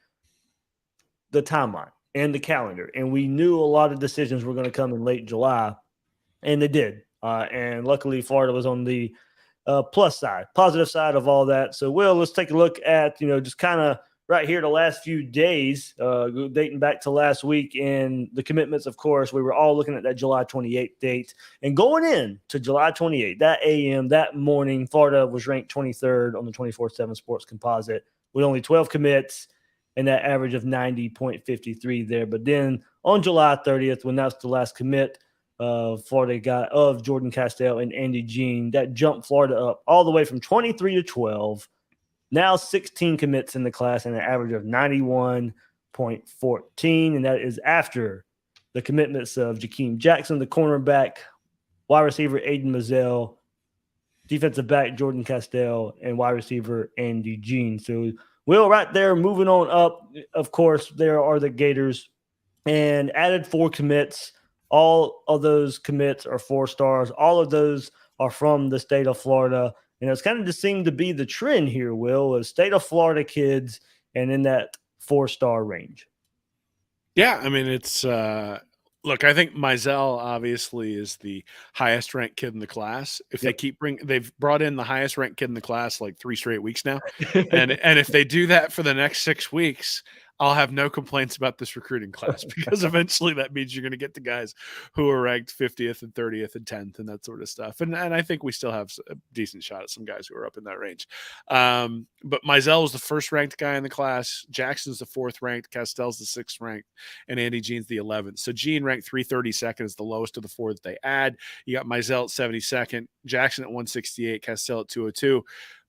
the timeline and the calendar, and we knew a lot of decisions were going to come in late July. And they did. And luckily, Florida was on the positive side of all that. So, Will, let's take a look at, just kind of right here the last few days, dating back to last week. And the commitments, of course, we were all looking at that July 28th date. And going in to July 28th, that morning, Florida was ranked 23rd on the 24/7 Sports Composite with only 12 commits and that average of 90.53 there. But then on July 30th, when that's the last commit, Florida got of Jordan Castell and Andy Jean, that jumped Florida up all the way from 23 to 12. Now 16 commits in the class and an average of 91.14. And that is after the commitments of Jakeem Jackson, the cornerback, wide receiver Aiden Mazzell, defensive back Jordan Castell, and wide receiver Andy Jean. So, Will, right there, moving on up, of course, there are the Gators, and added 4 commits. All of those commits are 4 stars. All of those are from the state of Florida. And it's kind of just seemed to be the trend here, Will, is state of Florida kids and in that 4-star range. Yeah, I mean, it's look, I think Mizell obviously is the highest ranked kid in the class. If they keep they've brought in the highest ranked kid in the class like 3 straight weeks now. and if they do that for the next 6 weeks, I'll have no complaints about this recruiting class because eventually that means you're going to get the guys who are ranked 50th and 30th and 10th and that sort of stuff. And I think we still have a decent shot at some guys who are up in that range. But Mizell was the first ranked guy in the class. Jackson's the 4th ranked. Castell's the 6th ranked. And Andy Jean's the 11th. So Jean ranked 332nd is the lowest of the 4 that they add. You got Mizell at 72nd, Jackson at 168, Castell at 202.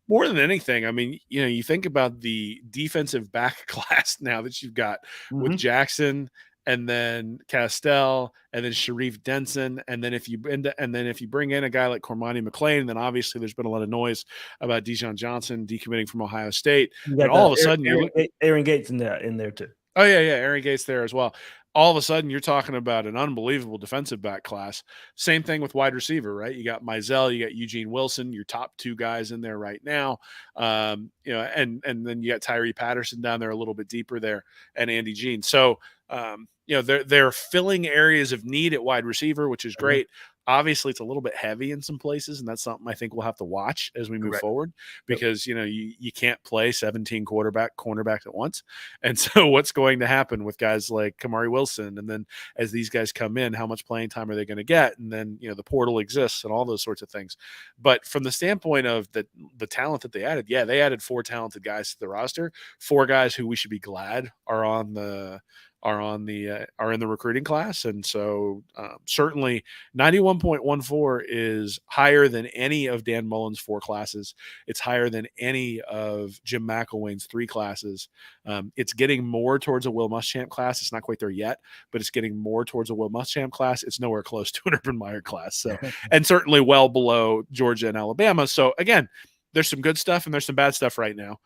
More than anything, I mean, you think about the defensive back class now that you've got with Jackson and then Castell and then Sharif Denson. And then if you bring in a guy like Cormani McLean, then obviously there's been a lot of noise about Dijon Johnson decommitting from Ohio State. And all of a sudden Aaron Gates in there too. Oh yeah. Aaron Gates there as well. All of a sudden you're talking about an unbelievable defensive back class. Same thing with wide receiver, right? You got Mizell, you got Eugene Wilson, your top 2 guys in there right now. And then you got Tyree Patterson down there a little bit deeper there and Andy Jean. So, they're filling areas of need at wide receiver, which is great. Obviously, it's a little bit heavy in some places, and that's something I think we'll have to watch as we move forward because, you can't play 17 cornerbacks at once. And so what's going to happen with guys like Kamari Wilson? And then as these guys come in, how much playing time are they going to get? And then, the portal exists and all those sorts of things. But from the standpoint of the talent that they added, they added 4 talented guys to the roster, 4 guys who we should be glad are in the recruiting class. And so certainly 91.14 is higher than any of Dan Mullen's 4 classes. It's higher than any of Jim McElwain's 3 classes. It's getting more towards a Will Muschamp class. It's not quite there yet, but it's getting more towards a Will Muschamp class. It's nowhere close to an Urban Meyer class. So, and certainly well below Georgia and Alabama. So again, there's some good stuff and there's some bad stuff right now.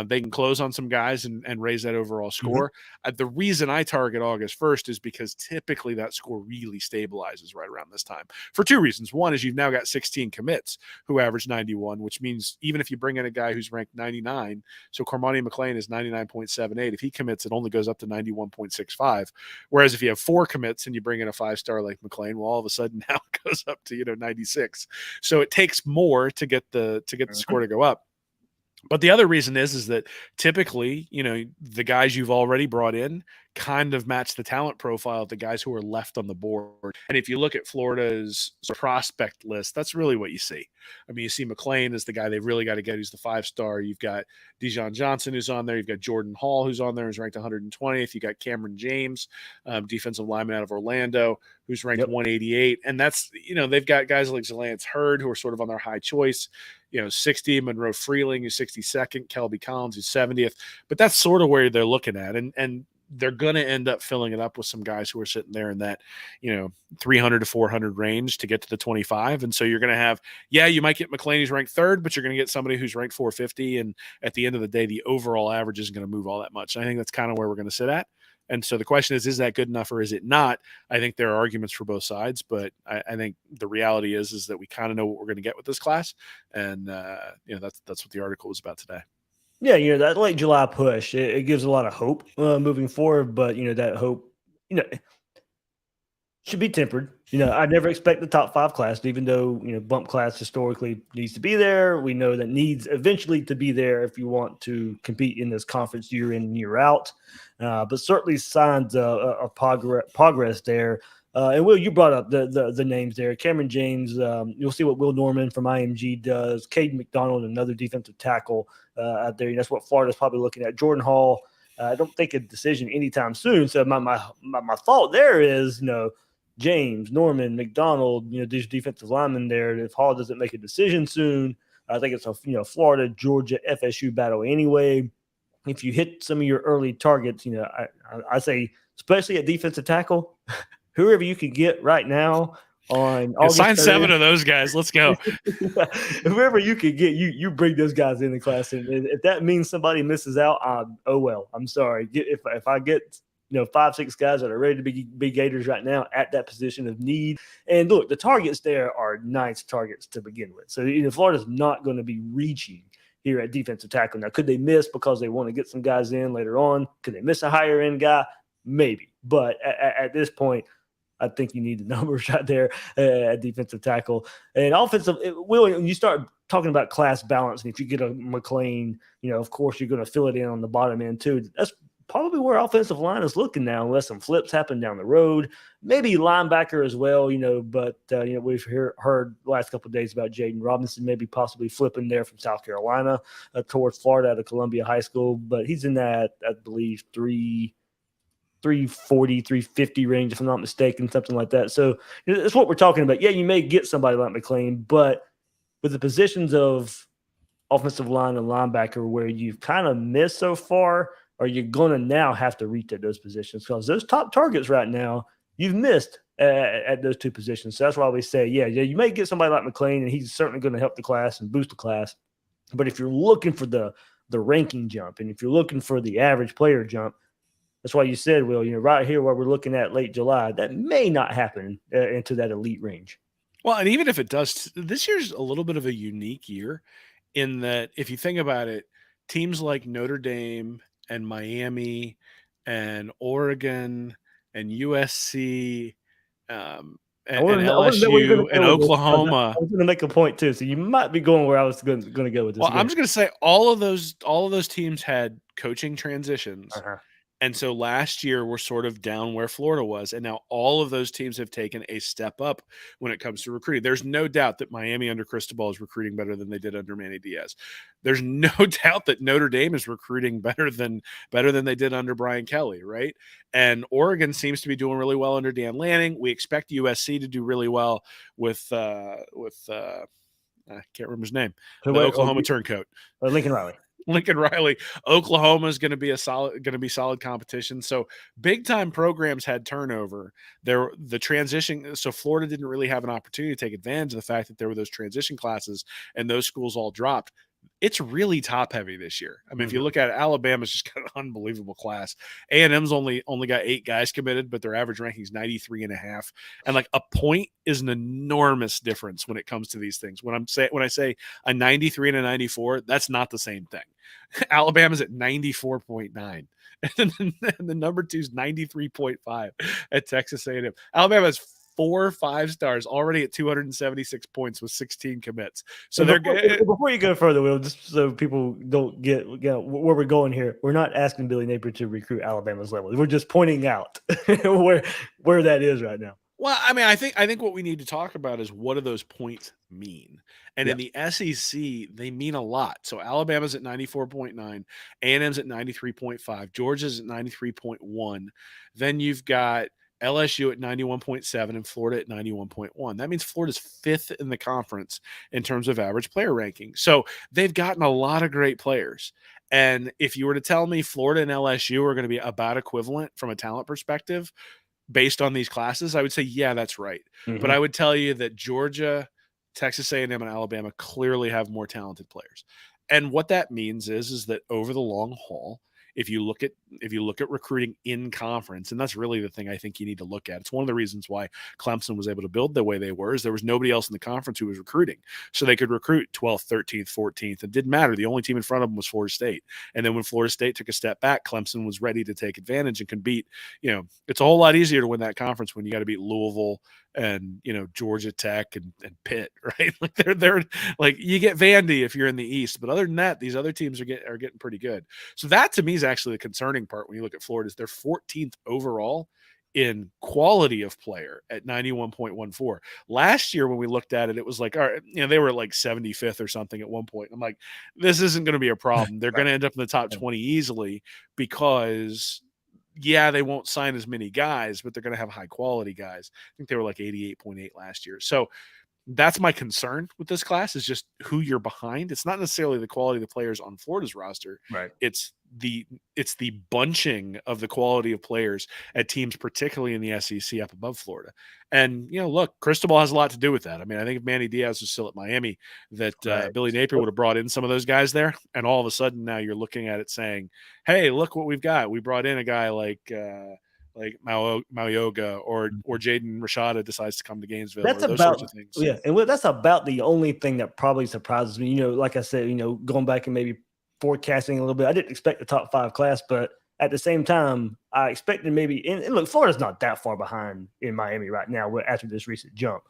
They can close on some guys and raise that overall score. The reason I target August 1st is because typically that score really stabilizes right around this time for 2 reasons. One is you've now got 16 commits who average 91, which means even if you bring in a guy who's ranked 99, so Cormani McLean is 99.78. If he commits, it only goes up to 91.65. Whereas if you have 4 commits and you bring in a 5-star like McLean, well, all of a sudden now it goes up to 96. So it takes more to get the score to go up. But the other reason is that typically, the guys you've already brought in kind of match the talent profile of the guys who are left on the board. And if you look at Florida's prospect list, that's really what you see. I mean, you see McLean is the guy they've really got to get. He's the 5-star. You've got Dijon Johnson who's on there. You've got Jordan Hall who's on there, who's ranked 120th. You got Cameron James, defensive lineman out of Orlando, who's ranked 188. And that's, they've got guys like Zalance Hurd who are sort of on their high choice. 60, Monroe Freeling, who's 62nd, Kelby Collins, who's 70th. But that's sort of where they're looking at. And they're going to end up filling it up with some guys who are sitting there in that, 300 to 400 range to get to the 25. And so you're going to have, you might get McLean who's ranked 3rd, but you're going to get somebody who's ranked 450. And at the end of the day, the overall average isn't going to move all that much. And I think that's kind of where we're going to sit at. And so the question is that good enough or is it not? I think there are arguments for both sides, but I think the reality is that we kind of know what we're going to get with this class. And, that's what the article was about today. Yeah, that late July push, it gives a lot of hope moving forward, but, that hope, should be tempered. I never expect the top 5 class, even though, bump class historically needs to be there. We know that needs eventually to be there if you want to compete in this conference year in and year out. But certainly signs of progress there. And Will, you brought up the names there. Cameron James, you'll see what Will Norman from IMG does. Caden McDonald, another defensive tackle out there. That's what Florida's probably looking at. Jordan Hall, I don't think a decision anytime soon. So my thought there is, James, Norman, McDonald, these defensive linemen there. If Hall doesn't make a decision soon, I think it's a Florida, Georgia, FSU battle anyway. If you hit some of your early targets, I say, especially at defensive tackle, whoever you could get right now on August sign 3rd, 7 of those guys. Let's go. Whoever you could get, you bring those guys in the class. And if that means somebody misses out, oh well. I'm sorry. If I get 5-6 guys that are ready to be Gators right now at that position of need. And look, the targets there are nice targets to begin with. So Florida's not going to be reaching here at defensive tackle. Now, could they miss because they want to get some guys in later on? Could they miss a higher end guy? Maybe. But at this point, I think you need the numbers right there at defensive tackle. And offensive, when you start talking about class balance, and if you get a McLean, of course you're going to fill it in on the bottom end too. That's probably where offensive line is looking now, unless some flips happen down the road. Maybe linebacker as well, but we've heard the last couple of days about Jaden Robinson maybe possibly flipping there from South Carolina towards Florida out of Columbia High School, but he's in that, I believe, 340, 350 range, if I'm not mistaken, something like that. So that's what we're talking about. Yeah, you may get somebody like McLean, but with the positions of offensive line and linebacker where you've kind of missed so far, are you going to now have to reach at those positions? Because those top targets right now, you've missed at those two positions. So that's why we say, yeah, you may get somebody like McLean, and he's certainly going to help the class and boost the class. But if you're looking for the ranking jump, and if you're looking for the average player jump, that's why you said, Will, right here where we're looking at late July, that may not happen into that elite range. Well, and even if it does, this year's a little bit of a unique year in that if you think about it, teams like Notre Dame and Miami and Oregon and USC and LSU and Oklahoma. I was going to make a point too, so you might be going where I was going to go with this. Well, I'm just going to say all of those teams had coaching transitions. Uh-huh. And so last year we're sort of down where Florida was. And now all of those teams have taken a step up when it comes to recruiting. There's no doubt that Miami under Cristobal is recruiting better than they did under Manny Diaz. There's no doubt that Notre Dame is recruiting better than they did under Brian Kelly, right? And Oregon seems to be doing really well under Dan Lanning. We expect USC to do really well with I can't remember his name. The Oklahoma turncoat. Lincoln Riley. Lincoln Riley. Oklahoma is going to be solid competition. So big time programs had turnover. The transition. So Florida didn't really have an opportunity to take advantage of the fact that there were those transition classes and those schools all dropped. It's really top heavy this year. I mean, if you look at it, Alabama's just got an unbelievable class. A&M's only got 8 guys committed, but their average ranking is 93.5. And like a point is an enormous difference when it comes to these things. When I say a 93 and a 94, that's not the same thing. Alabama's at 94.9. And the number 2 is 93.5 at Texas A&M. Alabama has 4 5-stars already at 276 points with 16 commits. So before you go further, Will, just so people don't get where we're going here, we're not asking Billy Napier to recruit Alabama's level. We're just pointing out where that is right now. Well, I mean, I think what we need to talk about is what do those points mean? And in the SEC, they mean a lot. So Alabama's at 94.9, A&M's at 93.5, Georgia's at 93.1. Then you've got LSU at 91.7 and Florida at 91.1. That means Florida's 5th in the conference in terms of average player ranking. So they've gotten a lot of great players. And if you were to tell me Florida and LSU are going to be about equivalent from a talent perspective based on these classes, I would say, yeah, that's right. Mm-hmm. But I would tell you that Georgia, Texas A&M, and Alabama clearly have more talented players. And what that means is that over the long haul, if you look at recruiting in conference, and that's really the thing I think you need to look at. It's one of the reasons why Clemson was able to build the way they were, is there was nobody else in the conference who was recruiting. So they could recruit 12th, 13th, 14th. It didn't matter. The only team in front of them was Florida State. And then when Florida State took a step back, Clemson was ready to take advantage and can beat, it's a whole lot easier to win that conference when you got to beat Louisville and Georgia Tech and Pitt, right? Like they're like, you get Vandy if you're in the East, but other than that, these other teams are getting pretty good. So that to me is actually the concerning part when you look at Florida. Is they're 14th overall in quality of player at 91.14. Last year when we looked at it, it was like, all right, they were like 75th or something at one point. I'm like, this isn't going to be a problem. They're going to end up in the top 20 easily because they won't sign as many guys, but they're going to have high quality guys. I think they were like 88.8 last year. So that's my concern with this class, is just who you're behind. It's not necessarily the quality of the players on Florida's roster. Right. It's the bunching of the quality of players at teams, particularly in the SEC up above Florida. And, look, Cristobal has a lot to do with that. I mean, I think if Manny Diaz was still at Miami, that Billy Napier would have brought in some of those guys there. And all of a sudden now you're looking at it saying, hey, look what we've got. We brought in a guy like Mayoga or Jaden Rashada decides to come to Gainesville. That's those about sorts of things. Yeah, and that's about the only thing that probably surprises me. Like I said, going back and maybe forecasting a little bit, I didn't expect the top 5 class, but at the same time, I expected maybe. And look, Florida's not that far behind in Miami right now after this recent jump,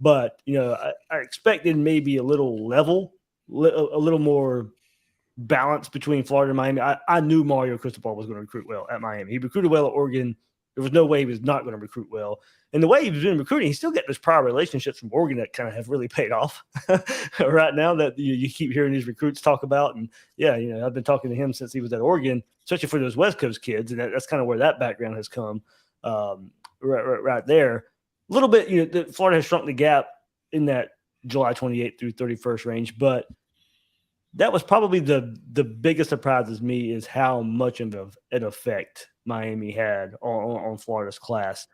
but I expected maybe a little level, a little more balance between Florida and Miami. I knew Mario Cristobal was going to recruit well at Miami. He recruited well at Oregon. There was no way he was not going to recruit well. And the way he was doing recruiting, he still got those prior relationships from Oregon that kind of have really paid off right now that you keep hearing these recruits talk about. And yeah, I've been talking to him since he was at Oregon, especially for those West Coast kids. And that's kind of where that background has come right there. A little bit, Florida has shrunk the gap in that July 28th through 31st range, but that was probably the biggest surprise to me is how much of an effect Miami had on Florida's class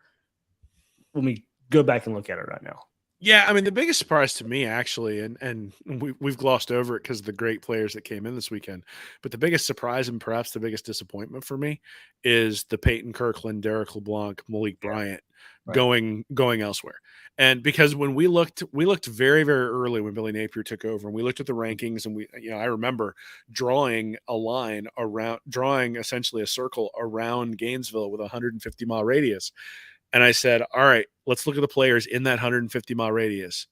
when we go back and look at it right now. Yeah, I mean, the biggest surprise to me, actually, and we've glossed over it because of the great players that came in this weekend, but the biggest surprise and perhaps the biggest disappointment for me is the Peyton Kirkland, Derek LeBlanc, Malik Bryant going elsewhere. And because when we looked very, very early when Billy Napier took over, and we looked at the rankings, and I remember drawing essentially a circle around Gainesville with a 150-mile radius. And I said, all right, let's look at the players in that 150-mile radius.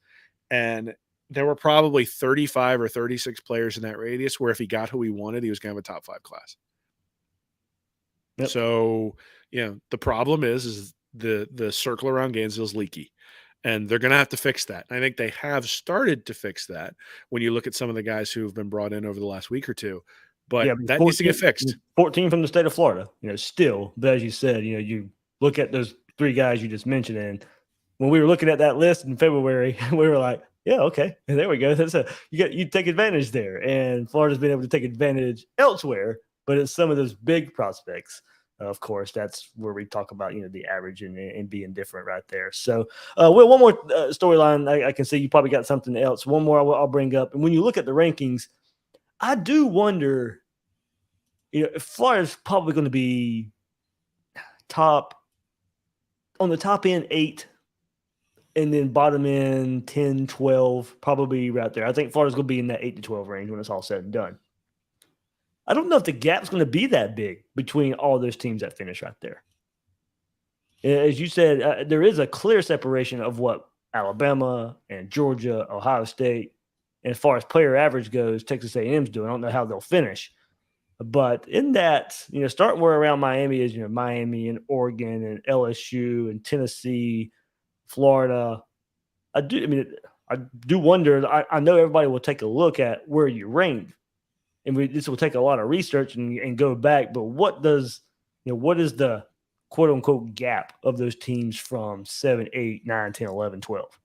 And there were probably 35 or 36 players in that radius where if he got who he wanted, he was going to have a top 5 class. Yep. So, the problem is the circle around Gainesville is leaky. And they're going to have to fix that. And I think they have started to fix that when you look at some of the guys who have been brought in over the last week or two. But that 14, needs to get fixed. 14 from the state of Florida, still. But as you said, you look at those 3 guys you just mentioned, and when we were looking at that list in February, we were like, yeah, okay, and there we go. You take advantage there, and Florida's been able to take advantage elsewhere, but it's some of those big prospects. Of course, that's where we talk about the average and being different right there. So, Will, one more storyline. I can see you probably got something else. One more I'll bring up, and when you look at the rankings, I do wonder, if Florida's probably going to be on the top end 8 and then bottom end 10, 12, probably right there. I think Florida's going to be in that 8 to 12 range when it's all said and done. I don't know if the gap's going to be that big between all those teams that finish right there. As you said, there is a clear separation of what Alabama and Georgia, Ohio State, and as far as player average goes, Texas A&M's doing. I don't know how they'll finish. But in that, starting where around Miami is, Miami and Oregon and LSU and Tennessee, Florida. I do wonder. I know everybody will take a look at where you rank, and this will take a lot of research and go back. But what is the quote unquote gap of those teams from 7, 8, 9, 10, 11, 12?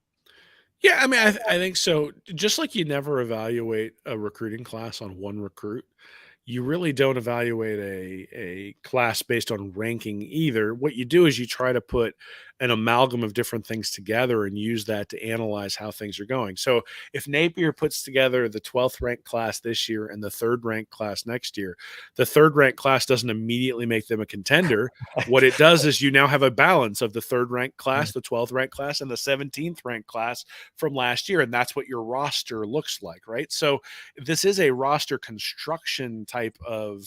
Yeah, I mean, I think so. Just like you never evaluate a recruiting class on one recruit, you really don't evaluate a class based on ranking either. What you do is you try to put an amalgam of different things together and use that to analyze how things are going. So if Napier puts together the 12th ranked class this year and the 3rd ranked class next year, the 3rd ranked class doesn't immediately make them a contender. What it does is you now have a balance of the 3rd ranked class, the 12th ranked class, and the 17th ranked class from last year. And that's what your roster looks like, right? So this is a roster construction type of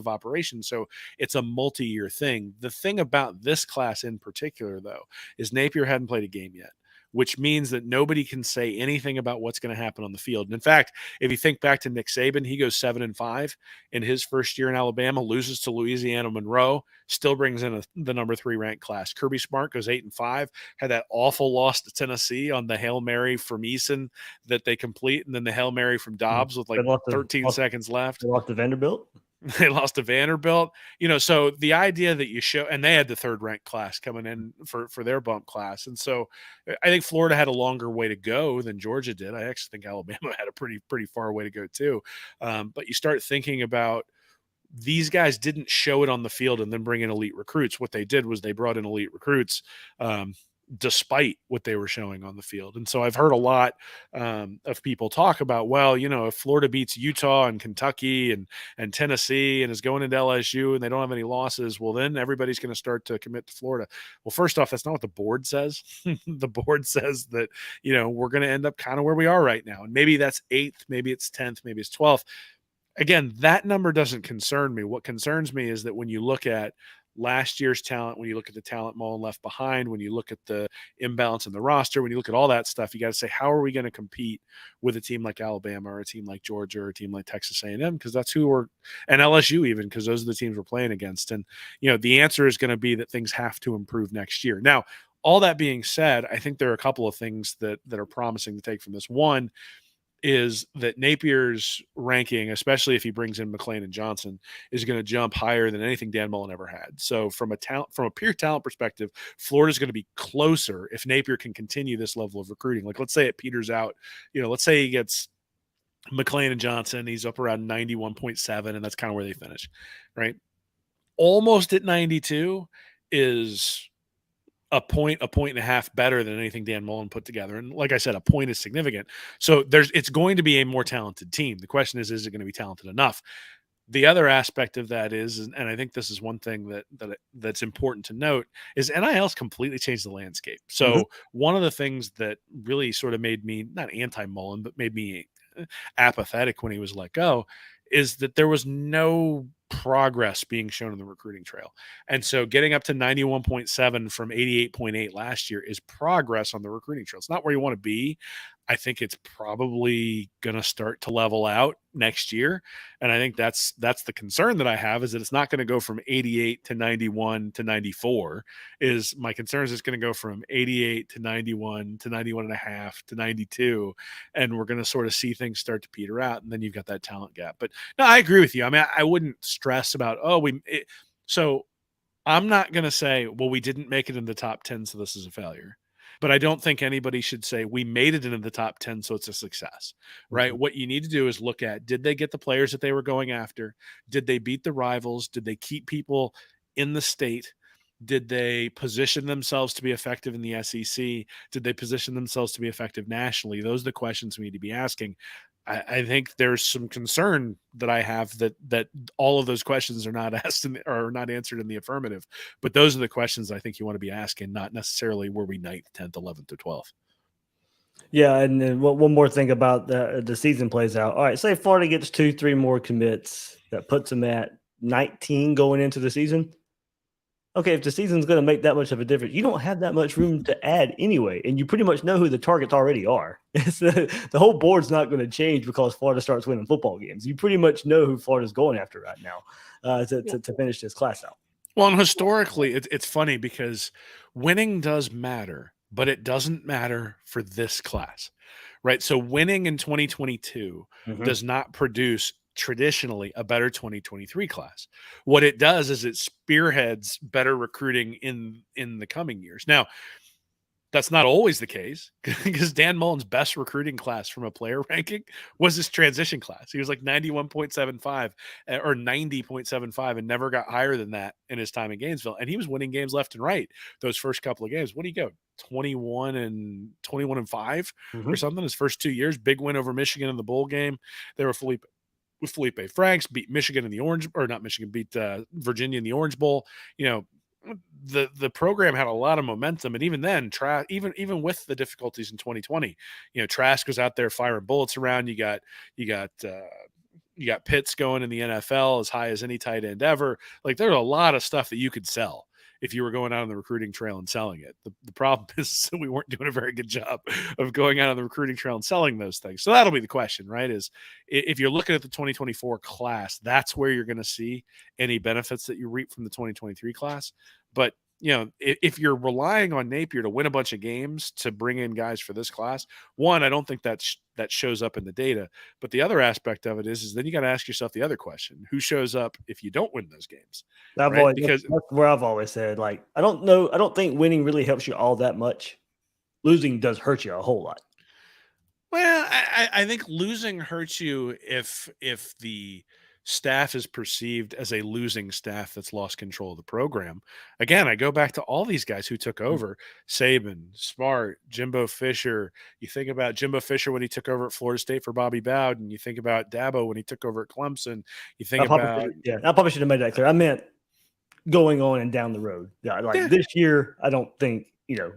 operation. So it's a multi-year thing. The thing about this class in particular, though, is Napier hadn't played a game yet, which means that nobody can say anything about what's going to happen on the field. And in fact, if you think back to Nick Saban, he goes 7-5 in his first year in Alabama, loses to Louisiana Monroe, still brings in the number 3 ranked class. Kirby Smart goes 8-5, had that awful loss to Tennessee on the Hail Mary from Eason that they complete, and then the Hail Mary from Dobbs with 13 seconds left. They lost to Vanderbilt. They lost to Vanderbilt, so the idea that you show, and they had the 3rd ranked class coming in for their bump class. And so I think Florida had a longer way to go than Georgia did. I actually think Alabama had a pretty far way to go too. But you start thinking about these guys didn't show it on the field and then bring in elite recruits. What they did was they brought in elite recruits, despite what they were showing on the field. And so I've heard a lot of people talk about, well, if Florida beats Utah and Kentucky and Tennessee and is going into LSU and they don't have any losses, well, then everybody's going to start to commit to Florida. Well, first off, that's not what the board says. The board says that, we're going to end up kind of where we are right now. And maybe that's 8th, maybe it's 10th, maybe it's 12th. Again, that number doesn't concern me. What concerns me is that when you look at last year's talent, when you look at the talent Mullen left behind, when you look at the imbalance in the roster, when you look at all that stuff, you got to say, how are we going to compete with a team like Alabama or a team like Georgia or a team like Texas A&M? Because that's who we're – and LSU even, because those are the teams we're playing against. And, the answer is going to be that things have to improve next year. Now, all that being said, I think there are a couple of things that are promising to take from this. One is that Napier's ranking, especially if he brings in McClain and Johnson, is going to jump higher than anything Dan Mullen ever had. So from a pure talent perspective, Florida's going to be closer if Napier can continue this level of recruiting. Like, let's say it peters out. Let's say he gets McClain and Johnson, he's up around 91.7, and that's kind of where they finish, right? Almost at 92 is a point and a half better than anything Dan Mullen put together. And like I said, a point is significant. So it's going to be a more talented team. The question is it going to be talented enough? The other aspect of that is, and I think this is one thing that's important to note, is NIL's completely changed the landscape. So one of the things that really sort of made me not anti-Mullen, but made me apathetic when he was let go is that there was no progress being shown in the recruiting trail. And so getting up to 91.7 from 88.8 last year is progress on the recruiting trail. It's not where you want to be. I think it's probably going to start to level out next year. And I think that's the concern that I have, is that it's not going to go from 88 to 91 to 94. Is my concern is it's going to go from 88 to 91 to 91 and a half to 92. And we're going to sort of see things start to peter out. And then you've got that talent gap. But no, I agree with you. I mean, I wouldn't stress about, so I'm not going to say, well, we didn't make it in the top 10, so this is a failure. But I don't think anybody should say we made it into the top 10, so it's a success, right? What you need to do is look at, did they get the players that they were going after? Did they beat the rivals? Did they keep people in the state? Did they position themselves to be effective in the SEC? Did they position themselves to be effective nationally? Those are the questions we need to be asking. I think there's some concern that I have that all of those questions are not asked or not answered in the affirmative. But those are the questions I think you want to be asking, not necessarily were we 9th, 10th, 11th, or 12th. Yeah, and then one more thing about the season plays out. All right, say Florida gets 2-3 more commits. That puts them at 19 going into the season. Okay, if the season's going to make that much of a difference, you don't have that much room to add anyway, and you pretty much know who the targets already are. The whole board's not going to change because Florida starts winning football games. You pretty much know who Florida's going after right now to finish this class out. Well, and historically, it's funny because winning does matter, but it doesn't matter for this class, right? So winning in 2022 does not produce traditionally a better 2023 class. What it does is it spearheads better recruiting in the coming years. Now, that's not always the case, because Dan Mullen's best recruiting class from a player ranking was his transition class. He was like 91.75 or 90.75 and never got higher than that in his time in Gainesville. And he was winning games left and right those first couple of games. What do you go? 21 and 5 or something his first 2 years. Big win over Michigan in the bowl game. They were with Felipe Franks, beat Michigan in the Orange, or not Michigan, beat Virginia in the Orange Bowl. The program had a lot of momentum, and even then, even with the difficulties in 2020, Trask was out there firing bullets around. You got Pitts going in the NFL as high as any tight end ever. Like, there's a lot of stuff that you could sell if you were going out on the recruiting trail and selling it. The problem is we weren't doing a very good job of going out on the recruiting trail and selling those things. So that'll be the question, right? Is if you're looking at the 2024 class, that's where you're going to see any benefits that you reap from the 2023 class. But if you're relying on Napier to win a bunch of games to bring in guys for this class, one, I don't think that shows up in the data. But the other aspect of it is then you got to ask yourself the other question: who shows up if you don't win those games? Because that's where I've always said, like, I don't think winning really helps you all that much. Losing does hurt you a whole lot. Well, I think losing hurts you if the staff is perceived as a losing staff that's lost control of the program. Again, I go back to all these guys who took over: Saban, Smart, Jimbo Fisher. You think about Jimbo Fisher when he took over at Florida State for Bobby Bowden. You think about Dabo when he took over at Clemson. You think I probably should have made that clear. I meant going on and down the road. This year, I don't think,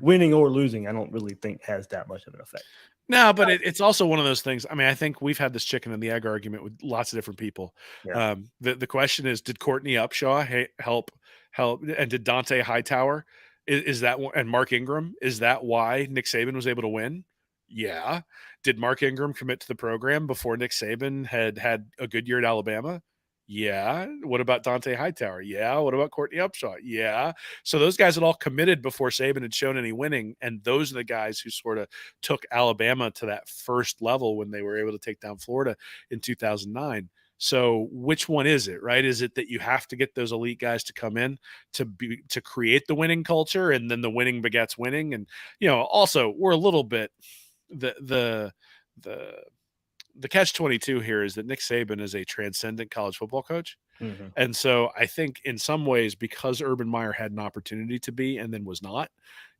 winning or losing, I don't really think has that much of an effect. No, but it's also one of those things. I mean, I think we've had this chicken and the egg argument with lots of different people. Yeah. The question is, did Courtney Upshaw help and did Dante Hightower, is that one, and Mark Ingram, is that why Nick Saban was able to win? Yeah. Did Mark Ingram commit to the program before Nick Saban had a good year at Alabama? Yeah. What about Dante Hightower? Yeah. What about Courtney Upshaw? Yeah. So those guys had all committed before Saban had shown any winning, and those are the guys who sort of took Alabama to that first level when they were able to take down Florida in 2009. So which one is it, right? Is it that you have to get those elite guys to come in to create the winning culture, and then the winning begets winning? And also we're a little bit the catch-22 here is that Nick Saban is a transcendent college football coach. Mm-hmm. And so I think in some ways, because Urban Meyer had an opportunity to be and then was not,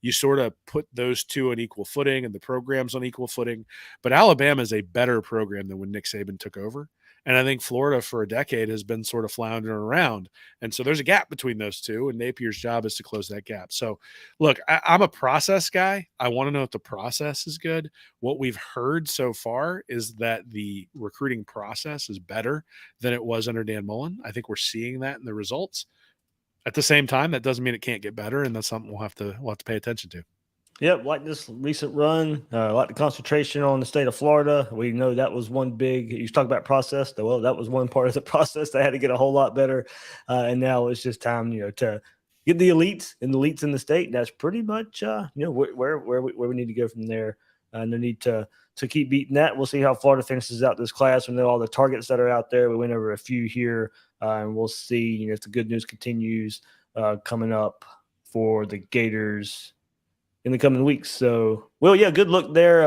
you sort of put those two on equal footing and the programs on equal footing. But Alabama is a better program than when Nick Saban took over. And I think Florida for a decade has been sort of floundering around. And so there's a gap between those two, and Napier's job is to close that gap. So look, I'm a process guy. I want to know if the process is good. What we've heard so far is that the recruiting process is better than it was under Dan Mullen. I think we're seeing that in the results. At the same time, that doesn't mean it can't get better, and that's something we'll have to pay attention to. Yep, like this recent run, like the concentration on the state of Florida. We know that was one big, you talk about process, well, that was one part of the process that had to get a whole lot better. And now it's just time, to get the elites and the elites in the state. That's pretty much, where we need to go from there. No need to keep beating that. We'll see how Florida finishes out this class. We know all the targets that are out there. We went over a few here, and we'll see, if the good news continues coming up for the Gators in the coming weeks. So, well, yeah, good look there.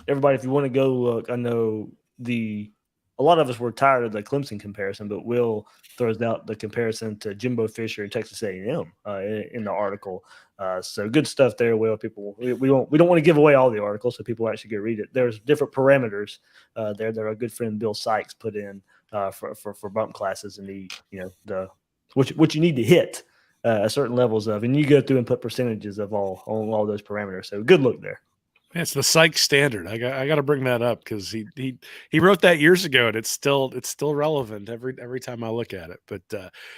Everybody, if you want to go look, I know a lot of us were tired of the Clemson comparison, but Will throws out the comparison to Jimbo Fisher and Texas A&M in the article. So good stuff there, Will. People, we don't want to give away all the articles, so people actually go read it. There's different parameters there that our good friend Bill Sykes put in for bump classes and what you need to hit. Certain levels of, and you go through and put percentages of all those parameters. So good look there. It's the Sykes standard. I got to bring that up because he wrote that years ago, and it's still relevant every time I look at it. But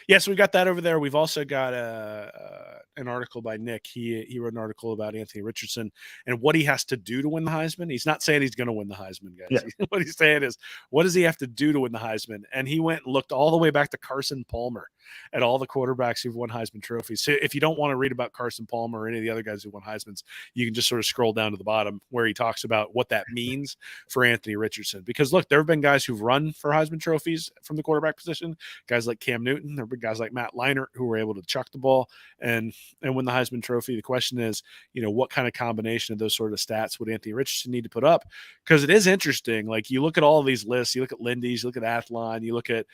yes, we got that over there. We've also got an article by Nick. He wrote an article about Anthony Richardson and what he has to do to win the Heisman. He's not saying he's going to win the Heisman, guys. Yeah. What he's saying is, what does he have to do to win the Heisman? And he went and looked all the way back to Carson Palmer at all the quarterbacks who've won Heisman trophies. So if you don't want to read about Carson Palmer or any of the other guys who won Heismans, you can just sort of scroll down to the bottom where he talks about what that means for Anthony Richardson. Because look, there have been guys who've run for Heisman trophies from the quarterback position, guys like Cam Newton. There have been guys like Matt Leinart who were able to chuck the ball and win the Heisman trophy. The question is, what kind of combination of those sort of stats would Anthony Richardson need to put up? Because it is interesting. Like, you look at all of these lists, you look at Lindy's, you look at Athlon, you look at,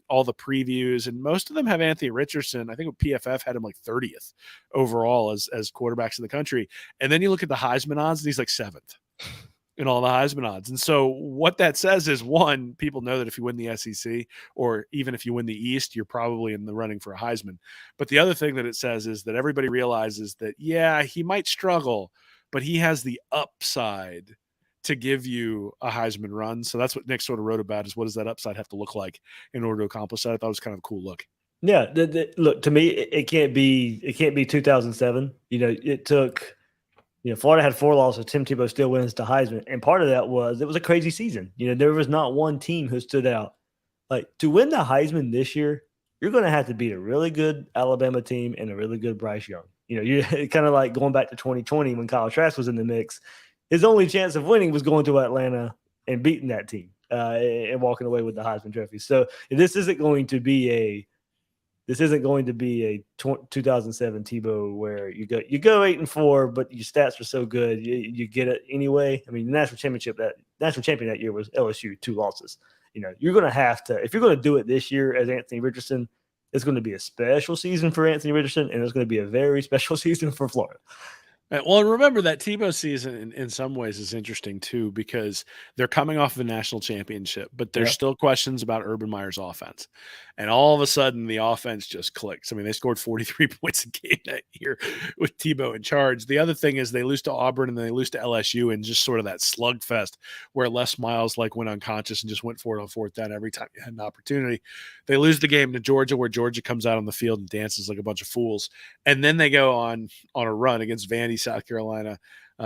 all the previews, and most of them have Anthony Richardson. I think PFF had him like 30th overall as quarterbacks in the country. And then you look at the Heisman odds, and he's like 7th in all the Heisman odds. And so what that says is, one, people know that if you win the SEC or even if you win the East, you're probably in the running for a Heisman. But the other thing that it says is that everybody realizes that, yeah, he might struggle, but he has the upside to give you a Heisman run. So that's what Nick sort of wrote about, is what does that upside have to look like in order to accomplish that? I thought it was kind of a cool look. Yeah. Look, to me, it can't be 2007. It took, Florida had 4 losses. Tim Tebow still wins the Heisman. And part of that was, it was a crazy season. There was not one team who stood out. Like, to win the Heisman this year, you're going to have to beat a really good Alabama team and a really good Bryce Young. You're kind of like going back to 2020 when Kyle Trask was in the mix. His only chance of winning was going to Atlanta and beating that team and walking away with the Heisman Trophy. So this isn't going to be a 2007 Tebow where you go 8-4, but your stats are so good you get it anyway. I mean, the national champion that year was LSU, 2 losses. You're going to have to, if you're going to do it this year as Anthony Richardson, it's going to be a special season for Anthony Richardson, and it's going to be a very special season for Florida. Well, and remember that Tebow season in some ways is interesting too, because they're coming off of a national championship, but there's still questions about Urban Meyer's offense. And all of a sudden the offense just clicks. I mean, they scored 43 points a game that year with Tebow in charge. The other thing is they lose to Auburn and then they lose to LSU in just sort of that slugfest where Les Miles went unconscious and just went for it on fourth down every time you had an opportunity. They lose the game to Georgia, where Georgia comes out on the field and dances like a bunch of fools. And then they go on a run against Vandy, South Carolina,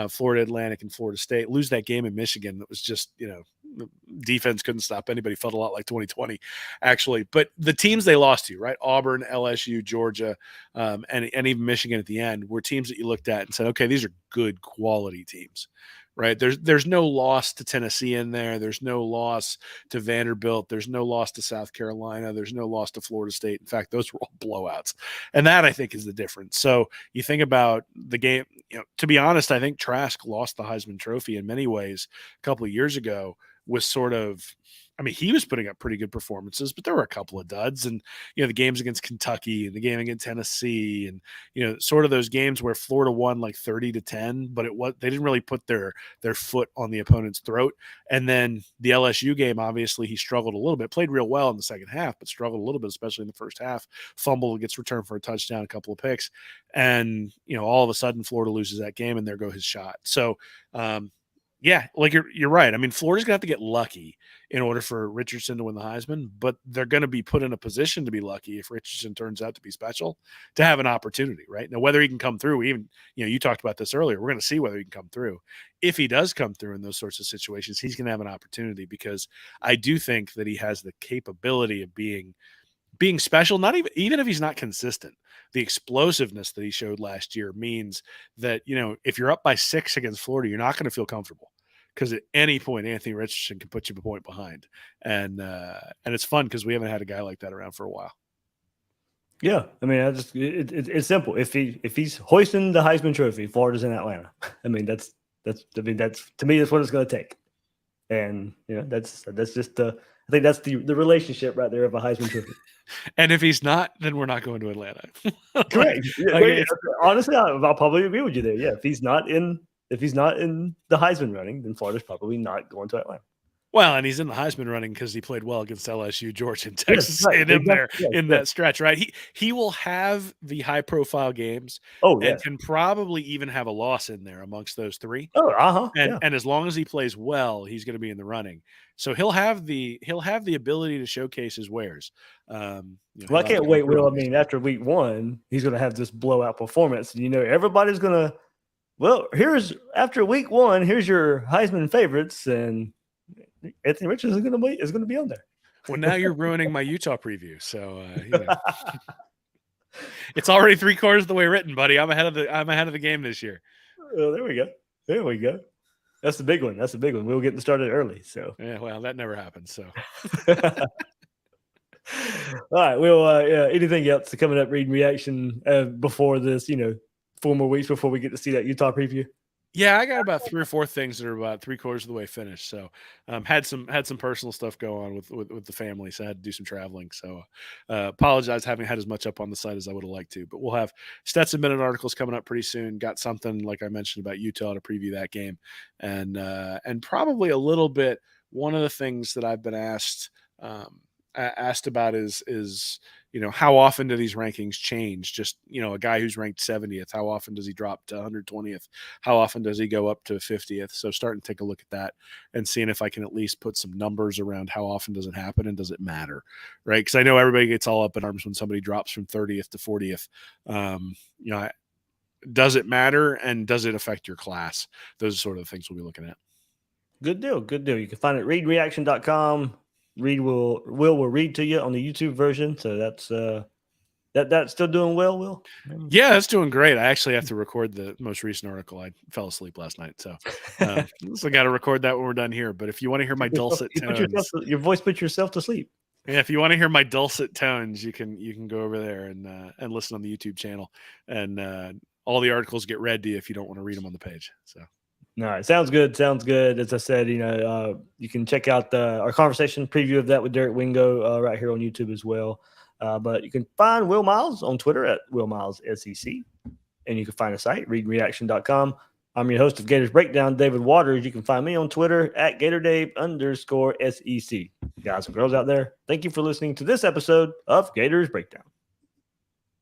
Florida Atlantic, and Florida State. Lose that game in Michigan. That was just, the defense couldn't stop anybody. Felt a lot like 2020, actually. But the teams they lost to, right? Auburn, LSU, Georgia, and even Michigan at the end were teams that you looked at and said, okay, these are good quality teams. Right. There's no loss to Tennessee in there. There's no loss to Vanderbilt. There's no loss to South Carolina. There's no loss to Florida State. In fact, those were all blowouts. And that, I think, is the difference. So you think about the game, to be honest, I think Trask lost the Heisman Trophy in many ways a couple of years ago was sort of, he was putting up pretty good performances, but there were a couple of duds. And, the games against Kentucky and the game against Tennessee and, sort of those games where Florida won 30-10, but they didn't really put their foot on the opponent's throat. And then the LSU game, obviously, he struggled a little bit, played real well in the second half, but struggled a little bit, especially in the first half. Fumble, gets returned for a touchdown, a couple of picks. And, all of a sudden Florida loses that game and there go his shot. So, yeah, you're right. Florida's gonna have to get lucky in order for Richardson to win the Heisman, but they're going to be put in a position to be lucky if Richardson turns out to be special to have an opportunity, right? Now, whether he can come through, even, you talked about this earlier, we're going to see whether he can come through. If he does come through in those sorts of situations, he's going to have an opportunity, because I do think that he has the capability of being special, not even if he's not consistent. The explosiveness that he showed last year means that, if you're up by 6 against Florida, you're not going to feel comfortable, because at any point Anthony Richardson can put you a point behind. And it's fun because we haven't had a guy like that around for a while. Yeah. It's simple. If he's hoisting the Heisman Trophy, Florida's in Atlanta. That's to me, that's what it's going to take. And, that's just I think that's the relationship right there of a Heisman Trophy. And if he's not, then we're not going to Atlanta. Correct. Honestly, I'll probably agree with you there. Yeah. If he's not in the Heisman running, then Florida's probably not going to Atlanta. Well, and he's in the Heisman running because he played well against LSU, Georgia, and Texas A&M that stretch, right? He will have the high-profile games, and can probably even have a loss in there amongst those three. And as long as he plays well, he's going to be in the running. So he'll have the ability to showcase his wares. I can't wait. Will, after week 1, he's going to have this blowout performance. Everybody's going to. Well, after week 1, here's your Heisman favorites, and Anthony Richardson is going to be on there. Well, now you're ruining my Utah preview. So it's already 3/4 of the way written, buddy. I'm ahead of the game this year. Well, there we go. That's the big one. We'll get started early. So yeah, well, that never happens. So all right. Well, anything else coming up? Reading reaction before this? 4 more weeks before we get to see that Utah preview. Yeah, I got about 3 or 4 things that are about 3/4 of the way finished. So, had some personal stuff go on with the family, so I had to do some traveling. So, apologize, haven't had as much up on the site as I would have liked to. But we'll have Stetson Bennett articles coming up pretty soon. Got something like I mentioned about Utah to preview that game, and probably a little bit. One of the things that I've been asked about is how often do these rankings change? Just, a guy who's ranked 70th, how often does he drop to 120th? How often does he go up to 50th? So starting to take a look at that and seeing if I can at least put some numbers around how often does it happen and does it matter, right? Because I know everybody gets all up in arms when somebody drops from 30th to 40th. Does it matter, and does it affect your class? Those are sort of the things we'll be looking at. Good deal. You can find it at readreaction.com. Reed will read to you on the YouTube version. So that's still doing well, Will? Yeah, it's doing great. I actually have to record the most recent article. I fell asleep last night. So I got to record that when we're done here. But if you want to hear my dulcet tones, your voice put yourself to sleep. Yeah, if you want to hear my dulcet tones, you can go over there and listen on the YouTube channel. And all the articles get read to you if you don't want to read them on the page. So. All right. Sounds good. As I said, you can check out our conversation preview of that with Derek Wingo right here on YouTube as well. But you can find Will Miles on Twitter at Will Miles SEC. and you can find the site, readreaction.com. I'm your host of Gators Breakdown, David Waters. You can find me on Twitter at GatorDave_SEC. Guys and girls out there, thank you for listening to this episode of Gators Breakdown.